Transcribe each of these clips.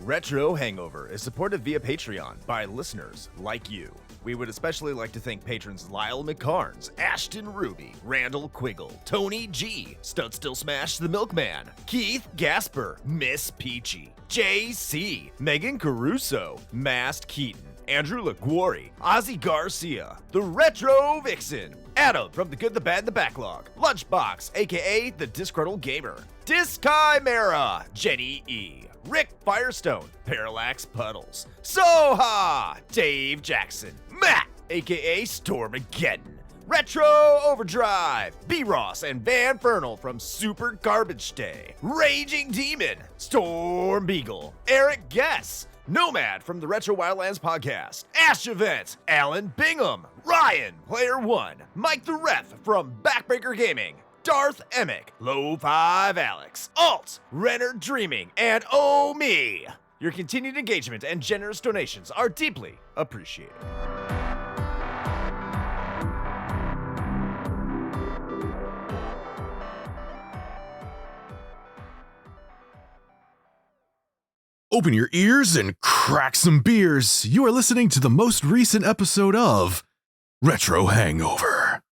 Retro Hangover is supported via Patreon by listeners like you. We would especially like to thank patrons Lyle McCarnes, Ashton Ruby, Randall Quiggle, Tony G, Stud Still Smash the Milkman, Keith Gasper, Miss Peachy, JC, Megan Caruso, Mast Keaton, Andrew LaGuarri, Ozzy Garcia, The Retro Vixen, Adam from The Good, the Bad, and the Backlog, Lunchbox, aka The Disgruntled Gamer, Dischimera, Jenny E, Rick Firestone, Parallax Puddles, Soha, Dave Jackson, Matt, aka Stormageddon, Retro Overdrive, B-Ross and Van Fernal from Super Garbage Day, Raging Demon, Storm Beagle, Eric Guess, Nomad from the Retro Wildlands podcast, Ash Event, Alan Bingham, Ryan, Player One, Mike the Ref from Backbreaker Gaming, Darth Emick, Low 5 Alex, Alt, Renner Dreaming, and Oh Me. Your continued engagement and generous donations are deeply appreciated. Open your ears and crack some beers. You are listening to the most recent episode of Retro Hangover.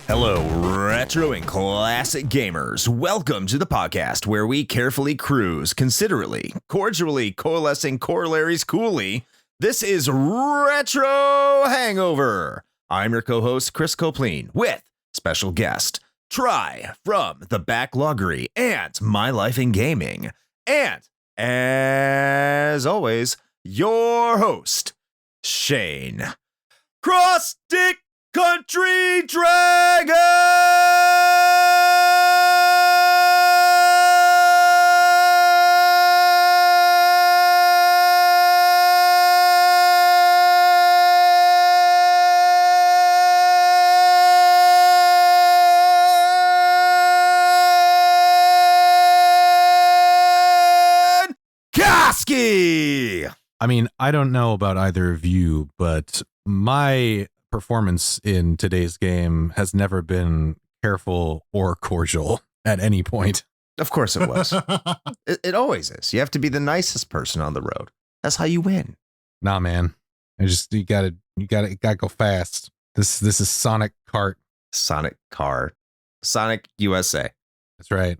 Hello, retro and classic gamers. Welcome to the podcast where we carefully cruise, considerately, cordially coalescing corollaries coolly. This is Retro Hangover. I'm your co-host, Chris Copleen, with special guest, Try from the Backloggery and My Life in Gaming. And, as always, your host, Shane. Cross-Stick Country Dragon! Koski! I mean, I don't know about either of you, but my performance in today's game has never been careful or cordial at any point. Of course it was. It always is. You have to be the nicest person on the road. That's how you win. Nah, man. You gotta go fast. This is Sonic Kart. Sonic Car. Sonic USA. That's right.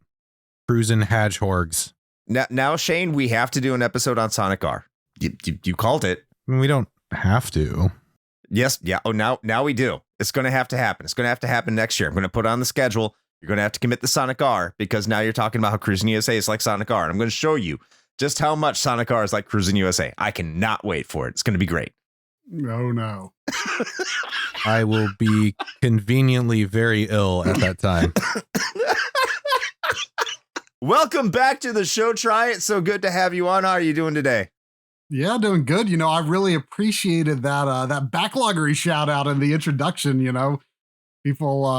Cruis'n Hedgehogs. Now, Shane, we have to do an episode on Sonic R. You called it. I mean, we don't have to. Yes. Yeah. Oh, now we do. It's going to have to happen. It's going to have to happen next year. I'm going to put it on the schedule. You're going to have to commit the Sonic R because now you're talking about how Cruis'n USA is like Sonic R. And I'm going to show you just how much Sonic R is like Cruis'n USA. I cannot wait for it. It's going to be great. Oh, no. I will be conveniently very ill at that time. Welcome back to the show, Try. It's so good to have you on. How are you doing today? Yeah, doing good. You know, I really appreciated that Backloggery shout out in the introduction. You know, people,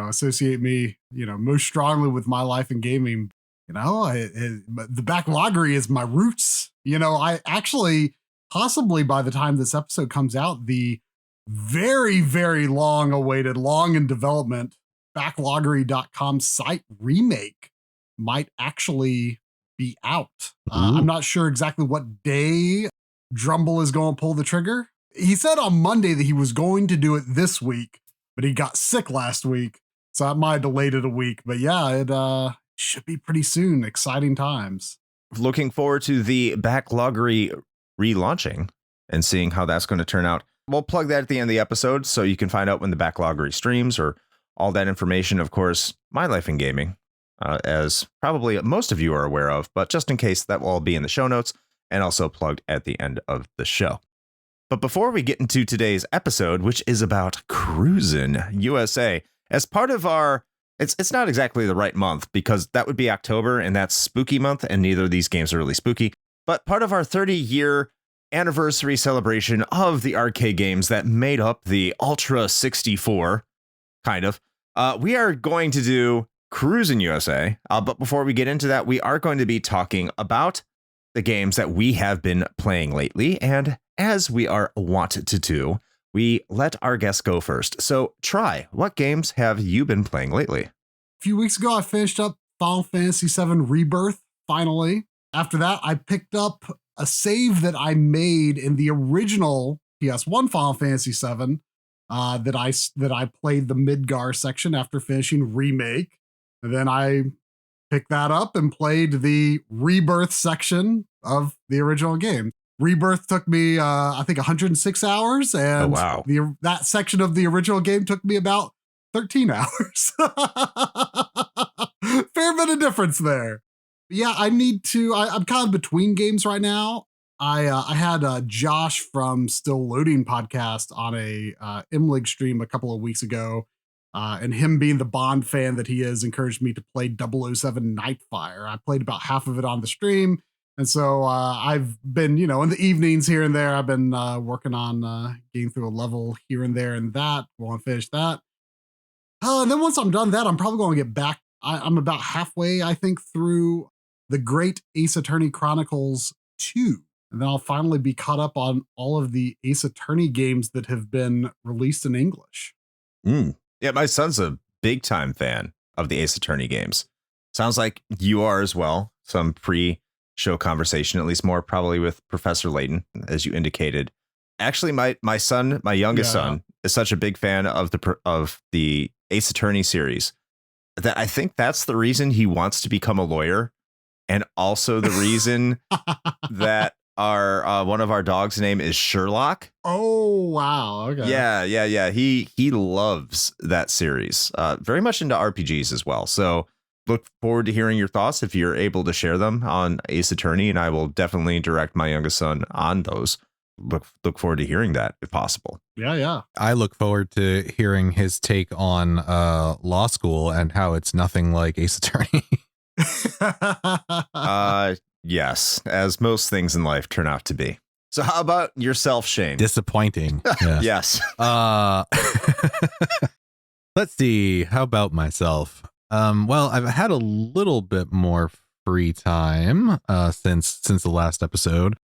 associate me, most strongly with My Life in Gaming. You know, the Backloggery is my roots. You know, I actually, possibly by the time this episode comes out, the very, very long awaited, long in development Backloggery.com site remake might actually be out. I'm not sure exactly what day Drumble is going to pull the trigger. He said on Monday that he was going to do it this week, but he got sick last week, so that might have delayed it a week. But yeah, it should be pretty soon. Exciting times. Looking forward to the Backloggery relaunching and seeing how that's going to turn out. We'll plug that at the end of the episode so you can find out when the Backloggery streams or all that information. Of course, My Life in Gaming. As probably most of you are aware of, but just in case, that will all be in the show notes and also plugged at the end of the show. But before we get into today's episode, which is about Cruis'n USA, as part of our, it's not exactly the right month because that would be October and that's spooky month and neither of these games are really spooky, but part of our 30-year anniversary celebration of the arcade games that made up the Ultra 64, kind of, We are going to do Cruis'n USA. But before we get into that, we are going to be talking about the games that we have been playing lately. And as we are wont to do, we let our guests go first. So, Try, what games have you been playing lately? A few weeks ago, I finished up Final Fantasy VII Rebirth, finally. After that, I picked up a save that I made in the original PS1 Final Fantasy VII that I played the Midgar section after finishing Remake. And then I picked that up and played the Rebirth section of the original game. Rebirth took me, I think, 106 hours, and that section of the original game took me about 13 hours. Fair bit of difference there. Yeah, I'm kind of between games right now. I had Josh from Still Loading podcast on a MLig stream a couple of weeks ago, and him being the Bond fan that he is encouraged me to play 007 Nightfire. I played about half of it on the stream, and so I've been, in the evenings here and there, I've been working on getting through a level here and there and that. Want to finish that. And then once I'm done that, I'm probably going to get back. I'm about halfway, I think, through The Great Ace Attorney Chronicles 2. And then I'll finally be caught up on all of the Ace Attorney games that have been released in English. Yeah, my son's a big time fan of the Ace Attorney games. Sounds like you are as well. Some pre-show conversation, at least more probably with Professor Layton, as you indicated. Actually, my son, my youngest son, is such a big fan of the Ace Attorney series that I think that's the reason he wants to become a lawyer, and also the reason that our one of our dogs' name is Sherlock. Oh wow! Okay. Yeah. He loves that series. Very much into RPGs as well. So look forward to hearing your thoughts if you're able to share them on Ace Attorney, and I will definitely direct my youngest son on those. Look forward to hearing that if possible. Yeah. I look forward to hearing his take on law school and how it's nothing like Ace Attorney. Yes, as most things in life turn out to be. So how about yourself, Shane? Disappointing. Yes. Let's see. How about myself? Well, I've had a little bit more free time since the last episode.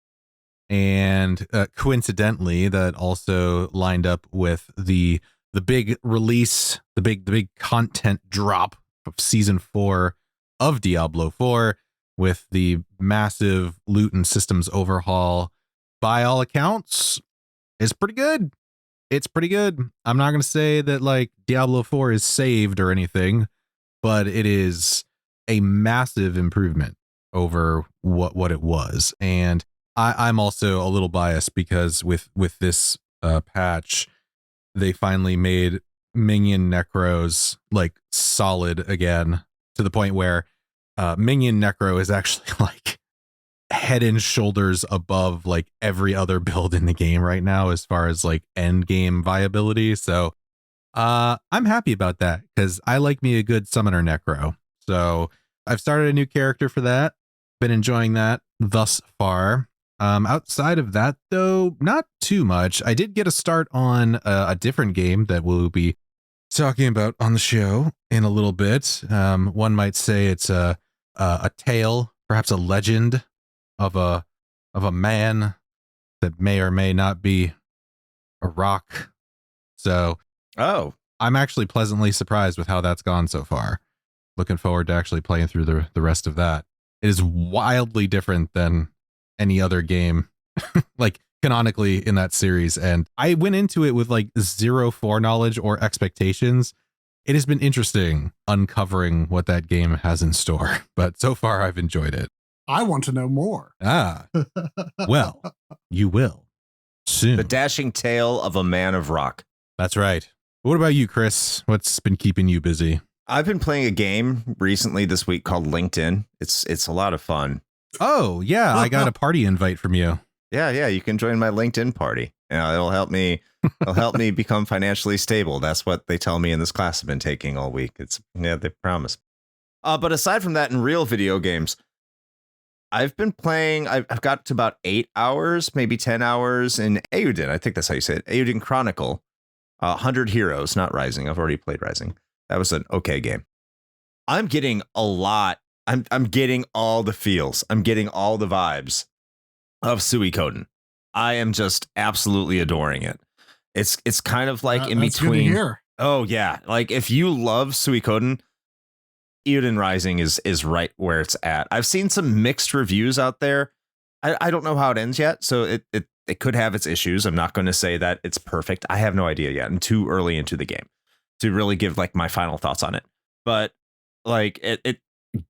And coincidentally, that also lined up with the big release, the big content drop of season 4 of Diablo 4, with the massive loot and systems overhaul. By all accounts, it's pretty good. It's pretty good. I'm not going to say that like Diablo 4 is saved or anything, but it is a massive improvement over what it was. And I'm also a little biased because with this patch, they finally made minion necros like solid again, to the point where minion necro is actually like head and shoulders above like every other build in the game right now as far as like end game viability. So I'm happy about that because I like me a good summoner necro. So I've started a new character for that. Been enjoying that thus far. Outside of that, though, not too much. I did get a start on a different game that we'll be talking about on the show in a little bit. One might say it's a tale, perhaps a legend of a man that may or may not be a rock. So, I'm actually pleasantly surprised with how that's gone so far. Looking forward to actually playing through the rest of that. It is wildly different than any other game like canonically in that series, and I went into it with like zero foreknowledge or expectations. It has been interesting uncovering what that game has in store, but so far I've enjoyed it. I want to know more. Well, you will soon. The dashing tale of a man of rock. That's right. What about you, Chris? What's been keeping you busy? I've been playing a game recently this week called LinkedIn. It's a lot of fun. Oh, yeah. I got a party invite from you. Yeah. You can join my LinkedIn party. It'll help me. It'll help me become financially stable. That's what they tell me in this class I've been taking all week. They promise. But aside from that, in real video games, I've been playing. I've got to about 8 hours, maybe 10 hours in Eiyuden. I think that's how you say it. Eiyuden Chronicle. 100 Heroes, not Rising. I've already played Rising. That was an okay game. I'm getting a lot. I'm getting all the feels. I'm getting all the vibes of Suikoden. I am just absolutely adoring it. It's kind of like in that's between. Good to hear. Oh yeah, like if you love Suikoden, Eiyuden Rising is right where it's at. I've seen some mixed reviews out there. I don't know how it ends yet, so it could have its issues. I'm not going to say that it's perfect. I have no idea yet. I'm too early into the game to really give like my final thoughts on it. But like it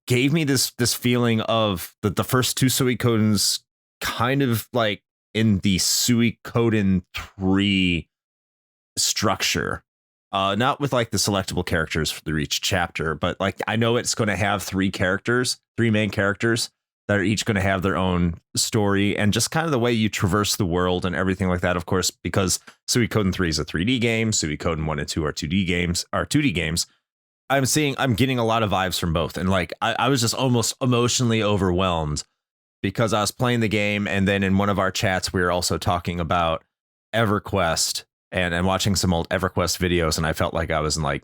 gave me this feeling of the first two Suikodens kind of like in the Suikoden 3 structure. Not with like the selectable characters for each chapter, but like I know it's going to have three main characters that are each going to have their own story and just kind of the way you traverse the world and everything like that. Of course, because Suikoden 3 is a 3D game, Suikoden 1 and 2 are 2D games. I'm getting a lot of vibes from both. And like, I was just almost emotionally overwhelmed because I was playing the game. And then in one of our chats, we were also talking about EverQuest and watching some old EverQuest videos. And I felt like I was in like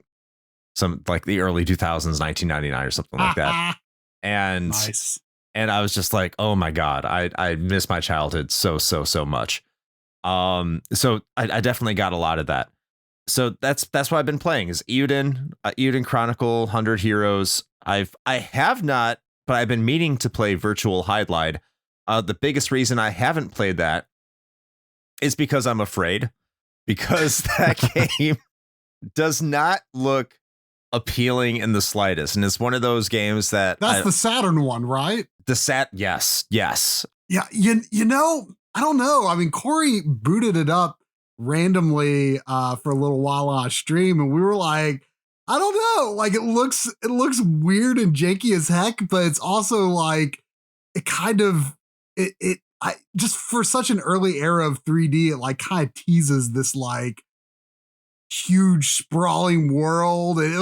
some like the early 2000s, 1999 or something like that. And Nice. And I was just like, oh my God, I miss my childhood so much. So I definitely got a lot of that. So that's what I've been playing is Eiyuden Chronicle, 100 Heroes. I have not, but I've been meaning to play Virtual Highlight. The biggest reason I haven't played that is because I'm afraid, because that game does not look appealing in the slightest, and it's one of those games that that's the Saturn one, right? Yes. Yeah, you know, I don't know. I mean, Corey booted it up randomly for a little while on stream, and we were like, I don't know, like it looks weird and janky as heck, but it's also like it kind of I just for such an early era of 3D, it like kind of teases this like huge sprawling world. And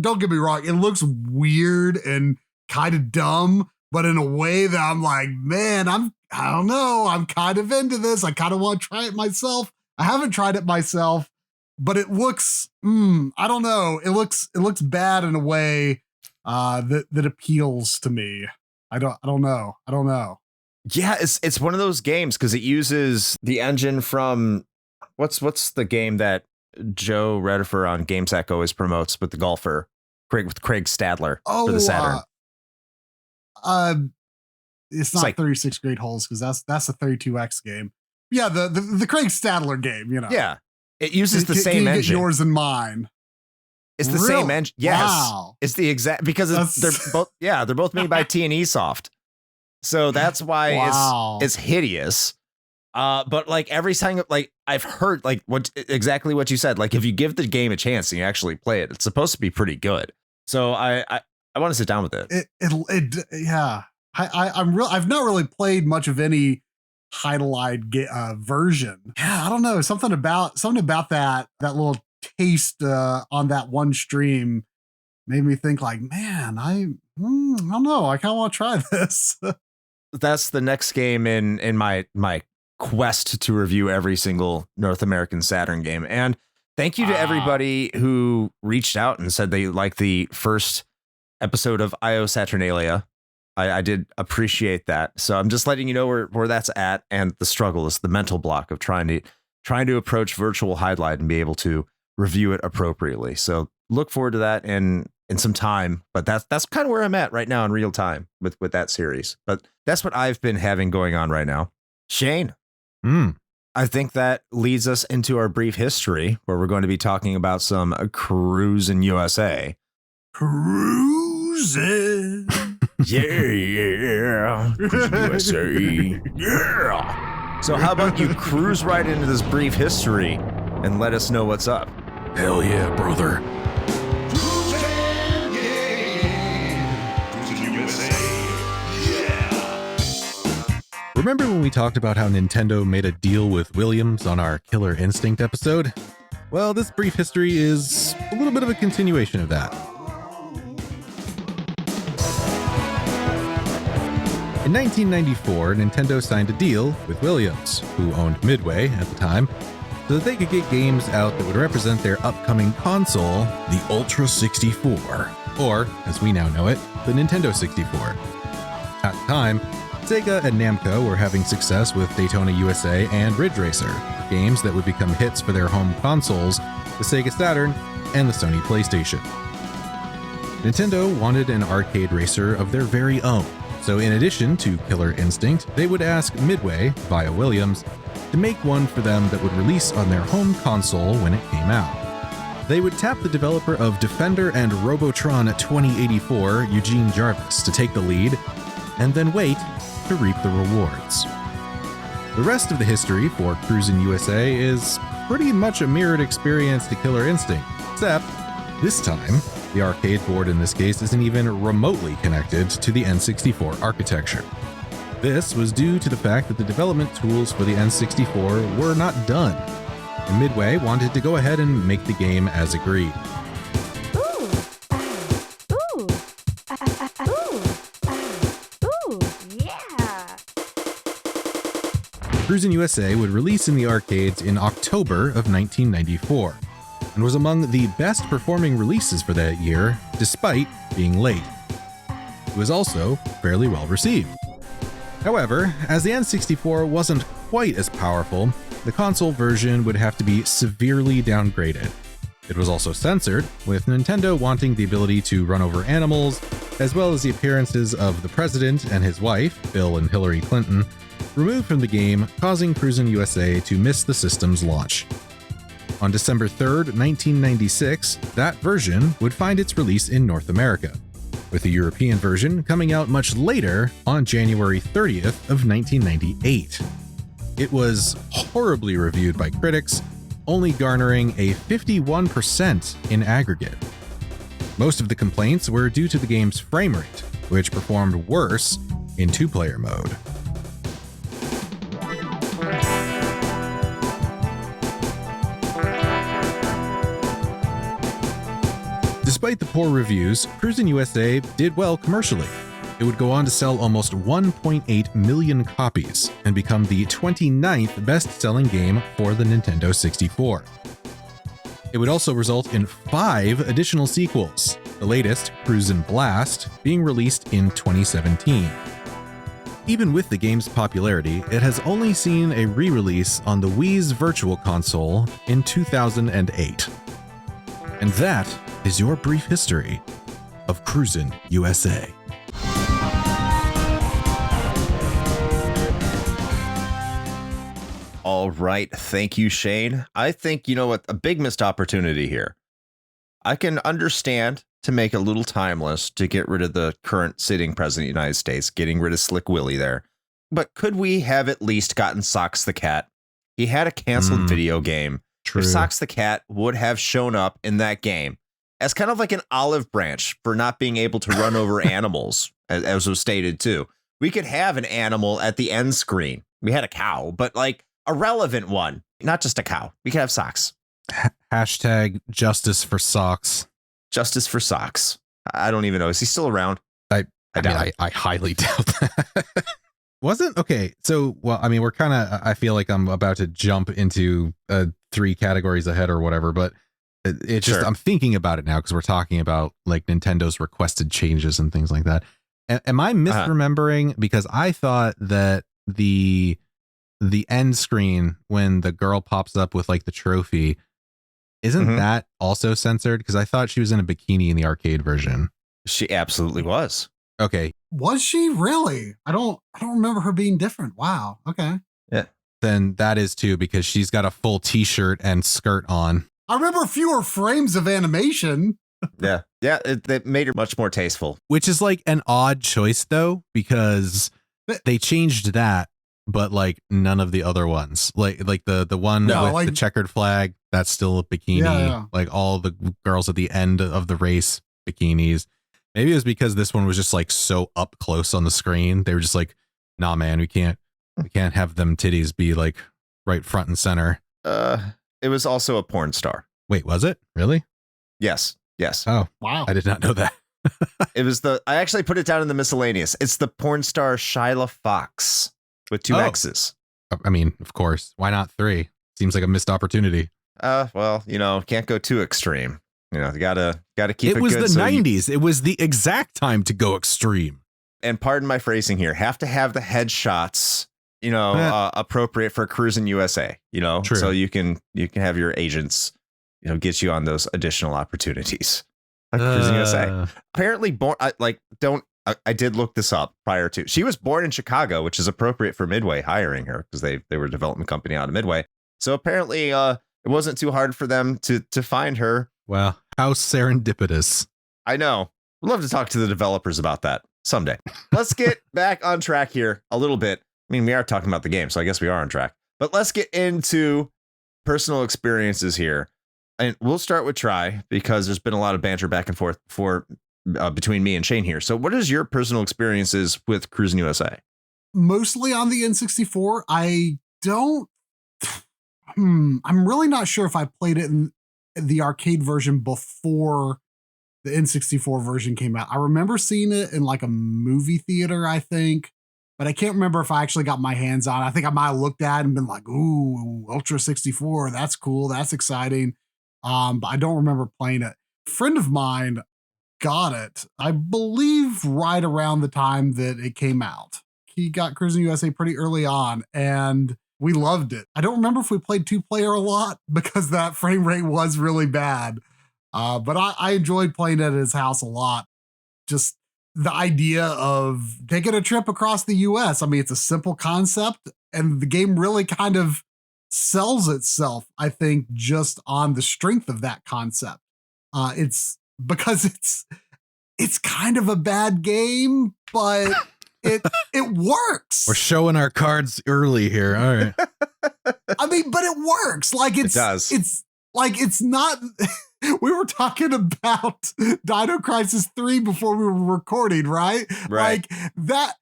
don't get me wrong, it looks weird and kind of dumb, but in a way that I'm like, man, I don't know, I'm kind of into this. I kind of want to try it myself. I haven't tried it myself, but it looks I don't know, it looks bad in a way that appeals to me. I don't know. Yeah, it's one of those games because it uses the engine from what's the game that Joe Redifer on GameSack always promotes with the golfer, Craig Stadler for the Saturn. It's not like 36 Great Holes because that's a 32X game. Yeah, the Craig Stadler game, you know. Yeah, it uses the same engine. Get yours and mine. It's the same engine. Yes, wow. It's the exact because they're both made by T&E Soft, so that's why it's hideous. But like every time, like I've heard, like exactly what you said. Like if you give the game a chance and you actually play it, it's supposed to be pretty good. So I want to sit down with it. Yeah. I've not really played much of any Hydelide version. Yeah, I don't know. Something about that little taste on that one stream made me think like, man, I don't know. I kind of want to try this. That's the next game in my quest to review every single North American Saturn game. And thank you to everybody who reached out and said they liked the first episode of IO Saturnalia. I did appreciate that. So I'm just letting you know where that's at, and the struggle is the mental block of trying to approach Virtual Highlight and be able to review it appropriately. So look forward to that in some time. But that's kind of where I'm at right now in real time with that series. But that's what I've been having going on right now. Shane, I think that leads us into our brief history, where we're going to be talking about some Cruis'n USA. Cruis'n. Yeah. Cruis'n USA. Yeah. So how about you cruise right into this brief history and let us know what's up? Hell yeah, brother. Remember when we talked about how Nintendo made a deal with Williams on our Killer Instinct episode? Well, this brief history is a little bit of a continuation of that. In 1994, Nintendo signed a deal with Williams, who owned Midway at the time, so that they could get games out that would represent their upcoming console, the Ultra 64, or, as we now know it, the Nintendo 64. At the time, Sega and Namco were having success with Daytona USA and Ridge Racer, games that would become hits for their home consoles, the Sega Saturn and the Sony PlayStation. Nintendo wanted an arcade racer of their very own, so in addition to Killer Instinct, they would ask Midway, via Williams, to make one for them that would release on their home console when it came out. They would tap the developer of Defender and Robotron 2084, Eugene Jarvis, to take the lead, and then wait to reap the rewards. The rest of the history for Cruis'n USA is pretty much a mirrored experience to Killer Instinct, except this time, the arcade board in this case isn't even remotely connected to the N64 architecture. This was due to the fact that the development tools for the N64 were not done, and Midway wanted to go ahead and make the game as agreed. Cruis'n USA would release in the arcades in October of 1994, and was among the best performing releases for that year, despite being late. It was also fairly well received. However, as the N64 wasn't quite as powerful, the console version would have to be severely downgraded. It was also censored, with Nintendo wanting the ability to run over animals, as well as the appearances of the president and his wife, Bill and Hillary Clinton, removed from the game, causing Cruis'n USA to miss the system's launch. On December 3rd, 1996, that version would find its release in North America, with the European version coming out much later on January 30th of 1998. It was horribly reviewed by critics, only garnering a 51% in aggregate. Most of the complaints were due to the game's frame rate, which performed worse in two-player mode. Despite the poor reviews, Cruis'n USA did well commercially. It would go on to sell almost 1.8 million copies and become the 29th best-selling game for the Nintendo 64. It would also result in 5 additional sequels, the latest, Cruis'n Blast, being released in 2017. Even with the game's popularity, it has only seen a re-release on the Wii's Virtual Console in 2008. And that is your brief history of Cruis'n USA. All right. Thank you, Shane. I think, you know what, a big missed opportunity here. I can understand to make a little timeless to get rid of the current sitting president of the United States, getting rid of Slick Willie there. But could we have at least gotten Socks the Cat? He had a canceled video game. True. If Socks the Cat would have shown up in that game as kind of like an olive branch for not being able to run over animals, as was stated too. We could have an animal at the end screen. We had a cow, but like a relevant one, not just a cow. We could have Socks. Hashtag justice for Socks. Justice for Socks. I don't even know. Is he still around? I highly doubt that. Wasn't? Okay. So, well, I mean, we're kind of, I feel like I'm about to jump into 3 categories ahead or whatever, but it's just, Sure. I'm thinking about it now because we're talking about like Nintendo's requested changes and things like that. Am I misremembering? Because I thought that the end screen when the girl pops up with like the trophy, isn't that also censored? Because I thought she was in a bikini in the arcade version. She absolutely was. Okay. Was she really? I don't remember her being different. Wow. Okay. Yeah. Then that is too, because she's got a full t-shirt and skirt on. I remember fewer frames of animation. Yeah. Yeah. It made her much more tasteful. Which is like an odd choice though, because they changed that, but like none of the other ones. Like the one with like the checkered flag, that's still a bikini. Yeah. Like all the girls at the end of the race, bikinis. Maybe it was because this one was just like so up close on the screen. They were just like, nah, man, we can't have them titties be like right front and center. It was also a porn star. Wait, was it really? Yes. Yes. Oh, Wow. I did not know that. It was I actually put it down in the miscellaneous. It's the porn star Shyla Fox with 2 X's. I mean, of course. Why not 3? Seems like a missed opportunity. Well, can't go too extreme. You gotta keep it good. It was the 90s. It was the exact time to go extreme. And pardon my phrasing here, have to have the headshots, appropriate for Cruis'n USA, True. So you can have your agents, get you on those additional opportunities. Like Cruis'n USA. Apparently born, I did look this up prior to. She was born in Chicago, which is appropriate for Midway hiring her because they were a development company out of Midway. So apparently it wasn't too hard for them to find her. Wow. How serendipitous. I know. I'd love to talk to the developers about that someday. Let's get back on track here a little bit. I mean, we are talking about the game, so I guess we are on track. But let's get into personal experiences here. And we'll start with Try because there's been a lot of banter back and forth between me and Shane here. So what is your personal experiences with Cruis'n USA? Mostly on the N64. I'm really not sure if I played it in the arcade version before the N64 version came out. I remember seeing it in like a movie theater, I think, but I can't remember if I actually got my hands on it. I think I might have looked at it and been like, ooh, Ultra 64, that's cool, that's exciting. But I don't remember playing it. A friend of mine got it, I believe, right around the time that it came out. He got Cruis'n USA pretty early on, and we loved it. I don't remember if we played 2-player a lot because that frame rate was really bad. But I enjoyed playing it at his house a lot. Just the idea of taking a trip across the US. I mean, it's a simple concept, and the game really kind of sells itself, I think, just on the strength of that concept. It's because it's kind of a bad game, but it works. We're showing our cards early here. All right. I mean, but it works. Like it does. It's not. We were talking about Dino Crisis 3 before we were recording, right? Right. Like that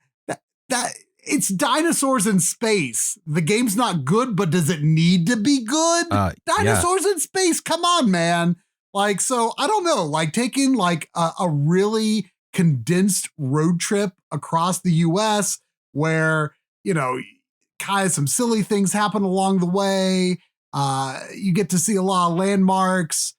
it's dinosaurs in space. The game's not good, but does it need to be good? Dinosaurs in space. Come on, man. Like, so I don't know, like taking like a really condensed road trip across the US where, kind of some silly things happen along the way. You get to see a lot of landmarks,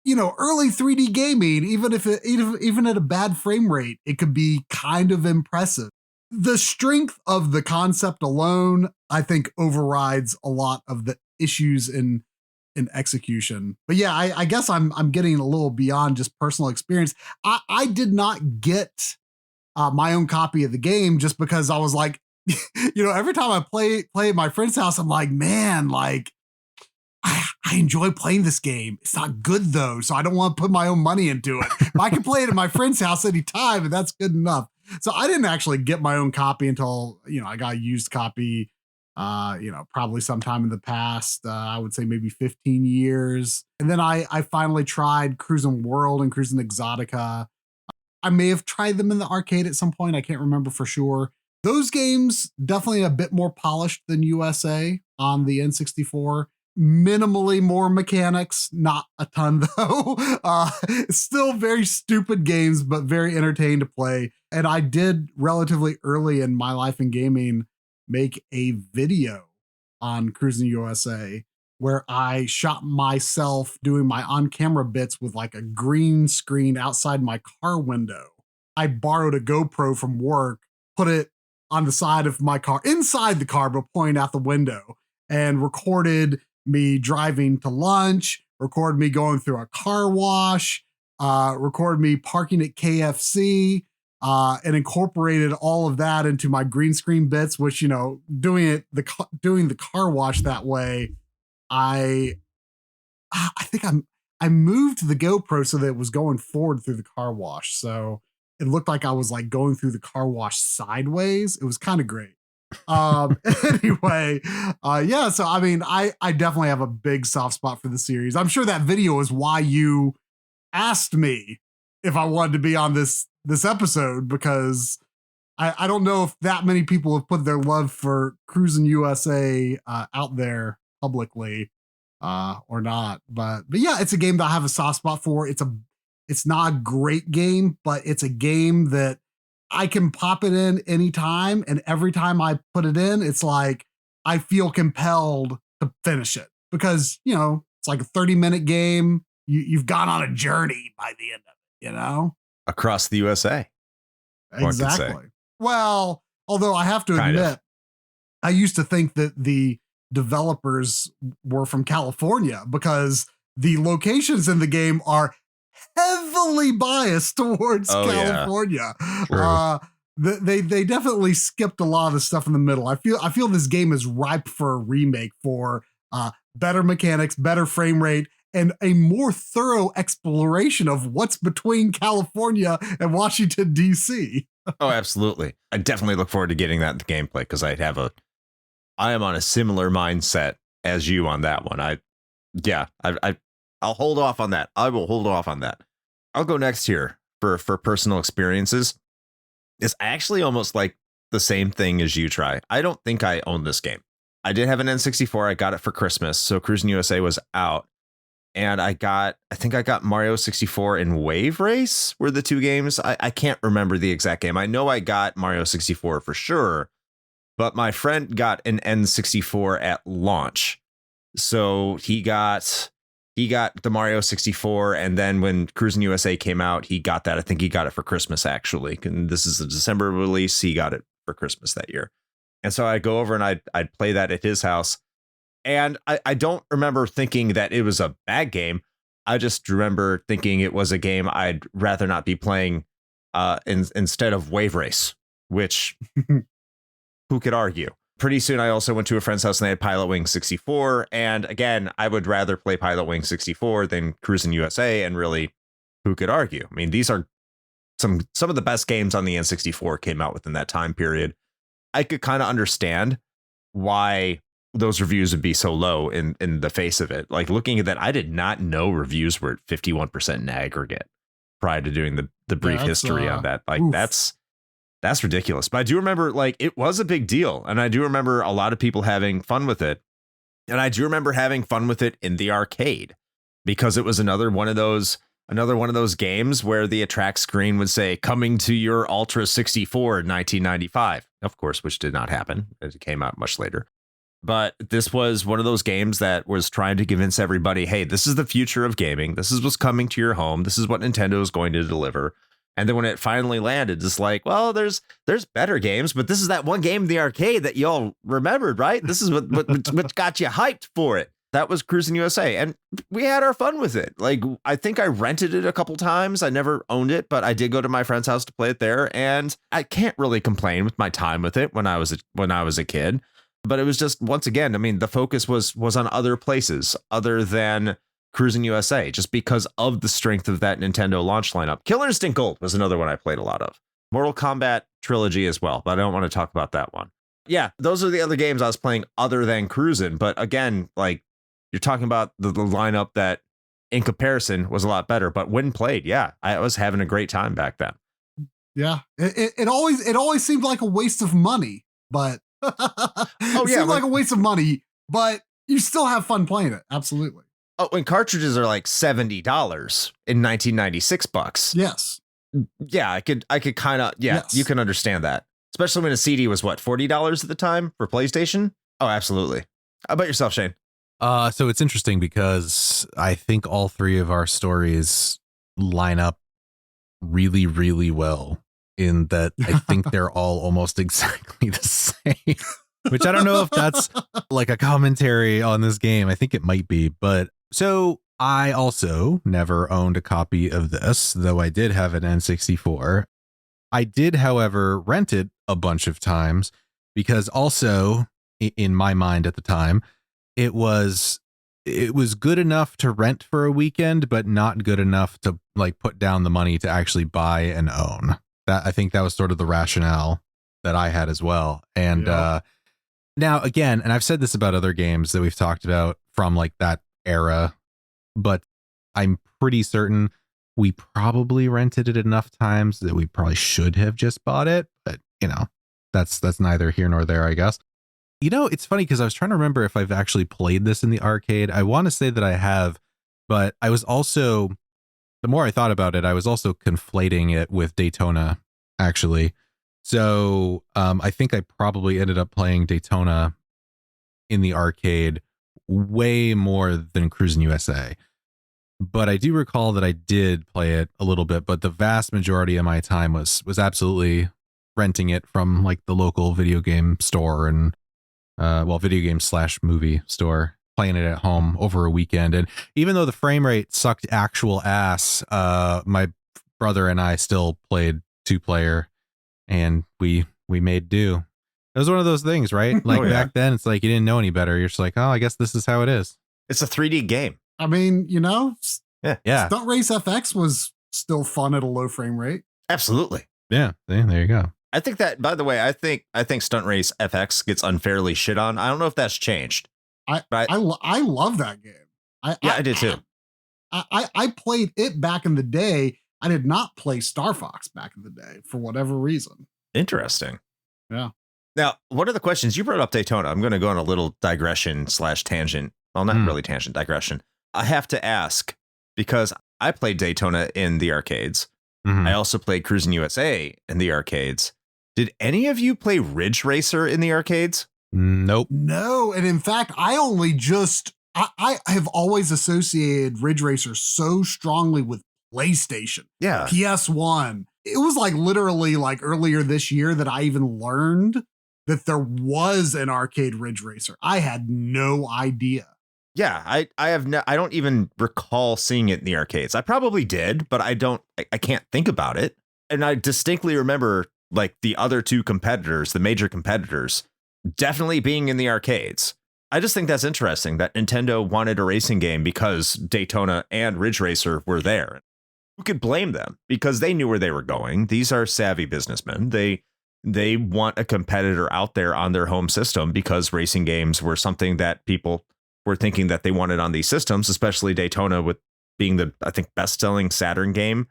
early 3D gaming, even at a bad frame rate, it could be kind of impressive. The strength of the concept alone, I think, overrides a lot of the issues in execution. But yeah, I guess I'm getting a little beyond just personal experience. I did not get my own copy of the game just because I was like, every time I play at my friend's house, I'm like, man, like I enjoy playing this game. It's not good though, so I don't want to put my own money into it. I can play it at my friend's house anytime, and that's good enough. So I didn't actually get my own copy until I got a used copy. Probably sometime in the past, I would say maybe 15 years. And then I finally tried Cruis'n World and Cruis'n Exotica. I may have tried them in the arcade at some point. I can't remember for sure. Those games, definitely a bit more polished than USA on the N64. Minimally more mechanics, not a ton though. Still very stupid games, but very entertaining to play. And I did relatively early in my life in gaming make a video on Cruis'n USA where I shot myself doing my on-camera bits with like a green screen outside my car window. I borrowed a GoPro from work, put it on the side of my car, inside the car, but pointing out the window, and recorded me driving to lunch, recorded me going through a car wash, recorded me parking at KFC, and incorporated all of that into my green screen bits, which, doing the car wash that way, I think I moved the GoPro so that it was going forward through the car wash. So it looked like I was like going through the car wash sideways. It was kind of great. Anyway, yeah, so I mean, I definitely have a big soft spot for the series. I'm sure that video is why you asked me if I wanted to be on this episode, because I don't know if that many people have put their love for Cruis'n USA out there publicly or not. But yeah, it's a game that I have a soft spot for. It's not a great game, but it's a game that I can pop it in anytime, and every time I put it in, it's like I feel compelled to finish it. because, it's like a 30-minute game. You've gone on a journey by the end of it, Across the USA. Exactly. Well, although I have to Kind admit, of. I used to think that the developers were from California because the locations in the game are heavily biased towards California. True. They definitely skipped a lot of the stuff in the middle. I feel this game is ripe for a remake for better mechanics, better frame rate, and a more thorough exploration of what's between California and Washington, D.C. Oh, absolutely. I definitely look forward to getting that in the gameplay because I am on a similar mindset as you on that one. I'll hold off on that. I will hold off on that. I'll go next here for personal experiences. It's actually almost like the same thing as you try. I don't think I own this game. I did have an N64. I got it for Christmas. So Cruis'n USA was out. And I think I got Mario 64 and Wave Race were the two games. I can't remember the exact game. I know I got Mario 64 for sure, but my friend got an N64 at launch. So he got the Mario 64, and then when Cruis'n USA came out, he got that. I think he got it for Christmas, actually. And this is the December release. He got it for Christmas that year. And so I'd go over and I'd play that at his house. And I don't remember thinking that it was a bad game. I just remember thinking it was a game I'd rather not be playing instead of Wave Race, which who could argue? Pretty soon, I also went to a friend's house and they had Pilot Wing 64. And again, I would rather play Pilot Wing 64 than Cruis'n USA. And really, who could argue? I mean, these are some of the best games on the N64 came out within that time period. I could kind of understand why those reviews would be so low in the face of it. Like looking at that, I did not know reviews were at 51% in aggregate prior to doing the brief history on that. Like oof. That's ridiculous. But I do remember like it was a big deal. And I do remember a lot of people having fun with it. And I do remember having fun with it in the arcade because it was another one of those games where the attract screen would say coming to your Ultra 64 in 1995, of course, which did not happen. It came out much later. But this was one of those games that was trying to convince everybody, hey, this is the future of gaming. This is what's coming to your home. This is what Nintendo is going to deliver. And then when it finally landed, it's like, well, there's better games, but this is that one game in the arcade that y'all remembered, right? This is what got you hyped for it. That was Cruis'n USA. And we had our fun with it. Like, I think I rented it a couple times. I never owned it, but I did go to my friend's house to play it there. And I can't really complain with my time with it when I was a kid. But it was just, once again, I mean, the focus was on other places other than Cruis'n USA, just because of the strength of that Nintendo launch lineup. Killer Instinct Gold was another one I played a lot of. Mortal Kombat Trilogy as well, but I don't want to talk about that one. Yeah, those are the other games I was playing other than Cruis'n. But again, like you're talking about the lineup that in comparison was a lot better. But when played, yeah, I was having a great time back then. Yeah, it always seemed like a waste of money, but it seemed like a waste of money, but you still have fun playing it. Absolutely. Oh, and cartridges are like $70 in 1996 bucks. Yes. Yeah, I could kind of, yes. You can understand that. Especially when a CD was what, $40 at the time for PlayStation? Oh, absolutely. How about yourself, Shane? So it's interesting because I think all three of our stories line up really, really well in that I think they're all almost exactly the same, which I don't know if that's like a commentary on this game. I think it might be, but so I also never owned a copy of this, though I did have an N64. I did, however, rent it a bunch of times because also in my mind at the time, it was good enough to rent for a weekend, but not good enough to like put down the money to actually buy and own. That I think that was sort of the rationale that I had as well. And now again, and I've said this about other games that we've talked about from like that era, but I'm pretty certain we probably rented it enough times that we probably should have just bought it. But you know, that's neither here nor there, I guess. You know, it's funny because I was trying to remember if I've actually played this in the arcade. I want to say that I have, but I was also, the more I thought about it, I was also conflating it with Daytona, actually. So I think I probably ended up playing Daytona in the arcade way more than Cruis'n USA. But I do recall that I did play it a little bit, but the vast majority of my time was absolutely renting it from like the local video game store and video game / movie store, playing it at home over a weekend. And even though the frame rate sucked actual ass, my brother and I still played 2-player, and we made do. It was one of those things, right? Like back then, it's like you didn't know any better. You're just like, oh, I guess this is how it is. It's a 3D game. I mean, Yeah. Stunt Race FX was still fun at a low frame rate. Absolutely. Yeah. There you go. I think that, by the way, I think Stunt Race FX gets unfairly shit on. I don't know if that's changed. I love that game. I did too. I played it back in the day. I did not play Star Fox back in the day for whatever reason. Interesting. Yeah. Now, what are the questions? You brought up Daytona. I'm going to go on a little digression / tangent. Well, not really tangent, digression. I have to ask, because I played Daytona in the arcades. I also played Cruis'n USA in the arcades. Did any of you play Ridge Racer in the arcades? Nope. No. And in fact, I have always associated Ridge Racer so strongly with PlayStation. Yeah. PS1. It was like literally like earlier this year that I even learned that there was an arcade Ridge Racer. I had no idea. Yeah, I don't even recall seeing it in the arcades. I probably did, but I can't think about it. And I distinctly remember like the other two competitors, the major competitors, definitely being in the arcades. I just think that's interesting that Nintendo wanted a racing game because Daytona and Ridge Racer were there. Who could blame them? Because they knew where they were going. These are savvy businessmen. They want a competitor out there on their home system because racing games were something that people were thinking that they wanted on these systems, especially Daytona with being the, I think, best-selling Saturn game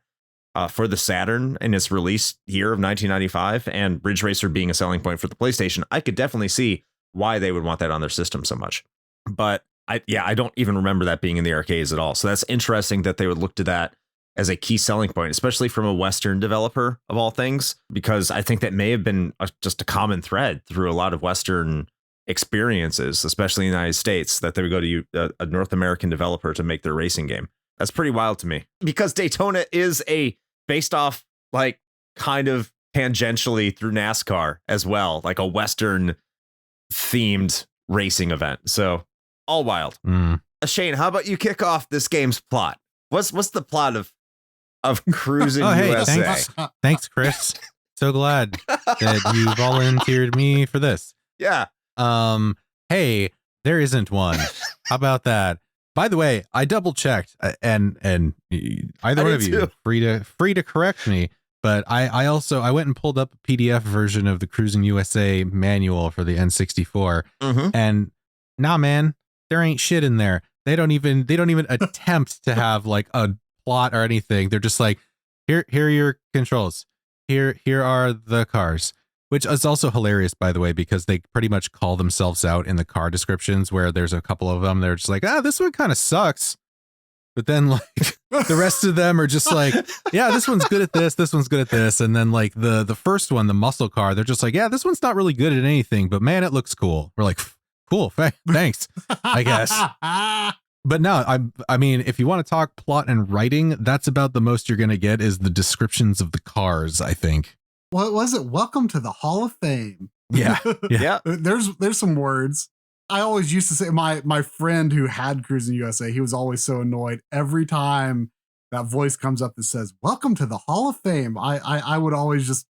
for the Saturn in its release year of 1995, and Ridge Racer being a selling point for the PlayStation. I could definitely see why they would want that on their system so much. But I don't even remember that being in the arcades at all. So that's interesting that they would look to that as a key selling point, especially from a Western developer of all things, because I think that may have been just a common thread through a lot of Western experiences, especially in the United States, that they would go to a North American developer to make their racing game. That's pretty wild to me, because Daytona is based off like kind of tangentially through NASCAR as well, like a Western themed racing event. So all wild. Shane, how about you kick off this game's plot? What's the plot of Cruis'n USA? Thanks, Chris. So glad that you volunteered me for this. Yeah. Hey, there isn't one. How about that? By the way, I double checked, and either one of you free to correct me. But I went and pulled up a PDF version of the Cruis'n USA manual for the N64, and nah, man, there ain't shit in there. They don't even attempt to have like a plot or anything. They're just like, here are your controls. Here are the cars. Which is also hilarious, by the way, because they pretty much call themselves out in the car descriptions, where there's a couple of them. They're just like, this one kind of sucks. But then like the rest of them are just like, yeah, this one's good at this. This one's good at this. And then like the first one, the muscle car, they're just like, yeah, this one's not really good at anything, but man, it looks cool. We're like, cool. Thanks, I guess. But no, I mean, if you want to talk plot and writing, that's about the most you're going to get is the descriptions of the cars, I think. What was it? Welcome to the Hall of Fame. Yeah. There's some words. I always used to say, my friend who had Cruis'n USA, he was always so annoyed every time that voice comes up that says, welcome to the Hall of Fame. I would always just,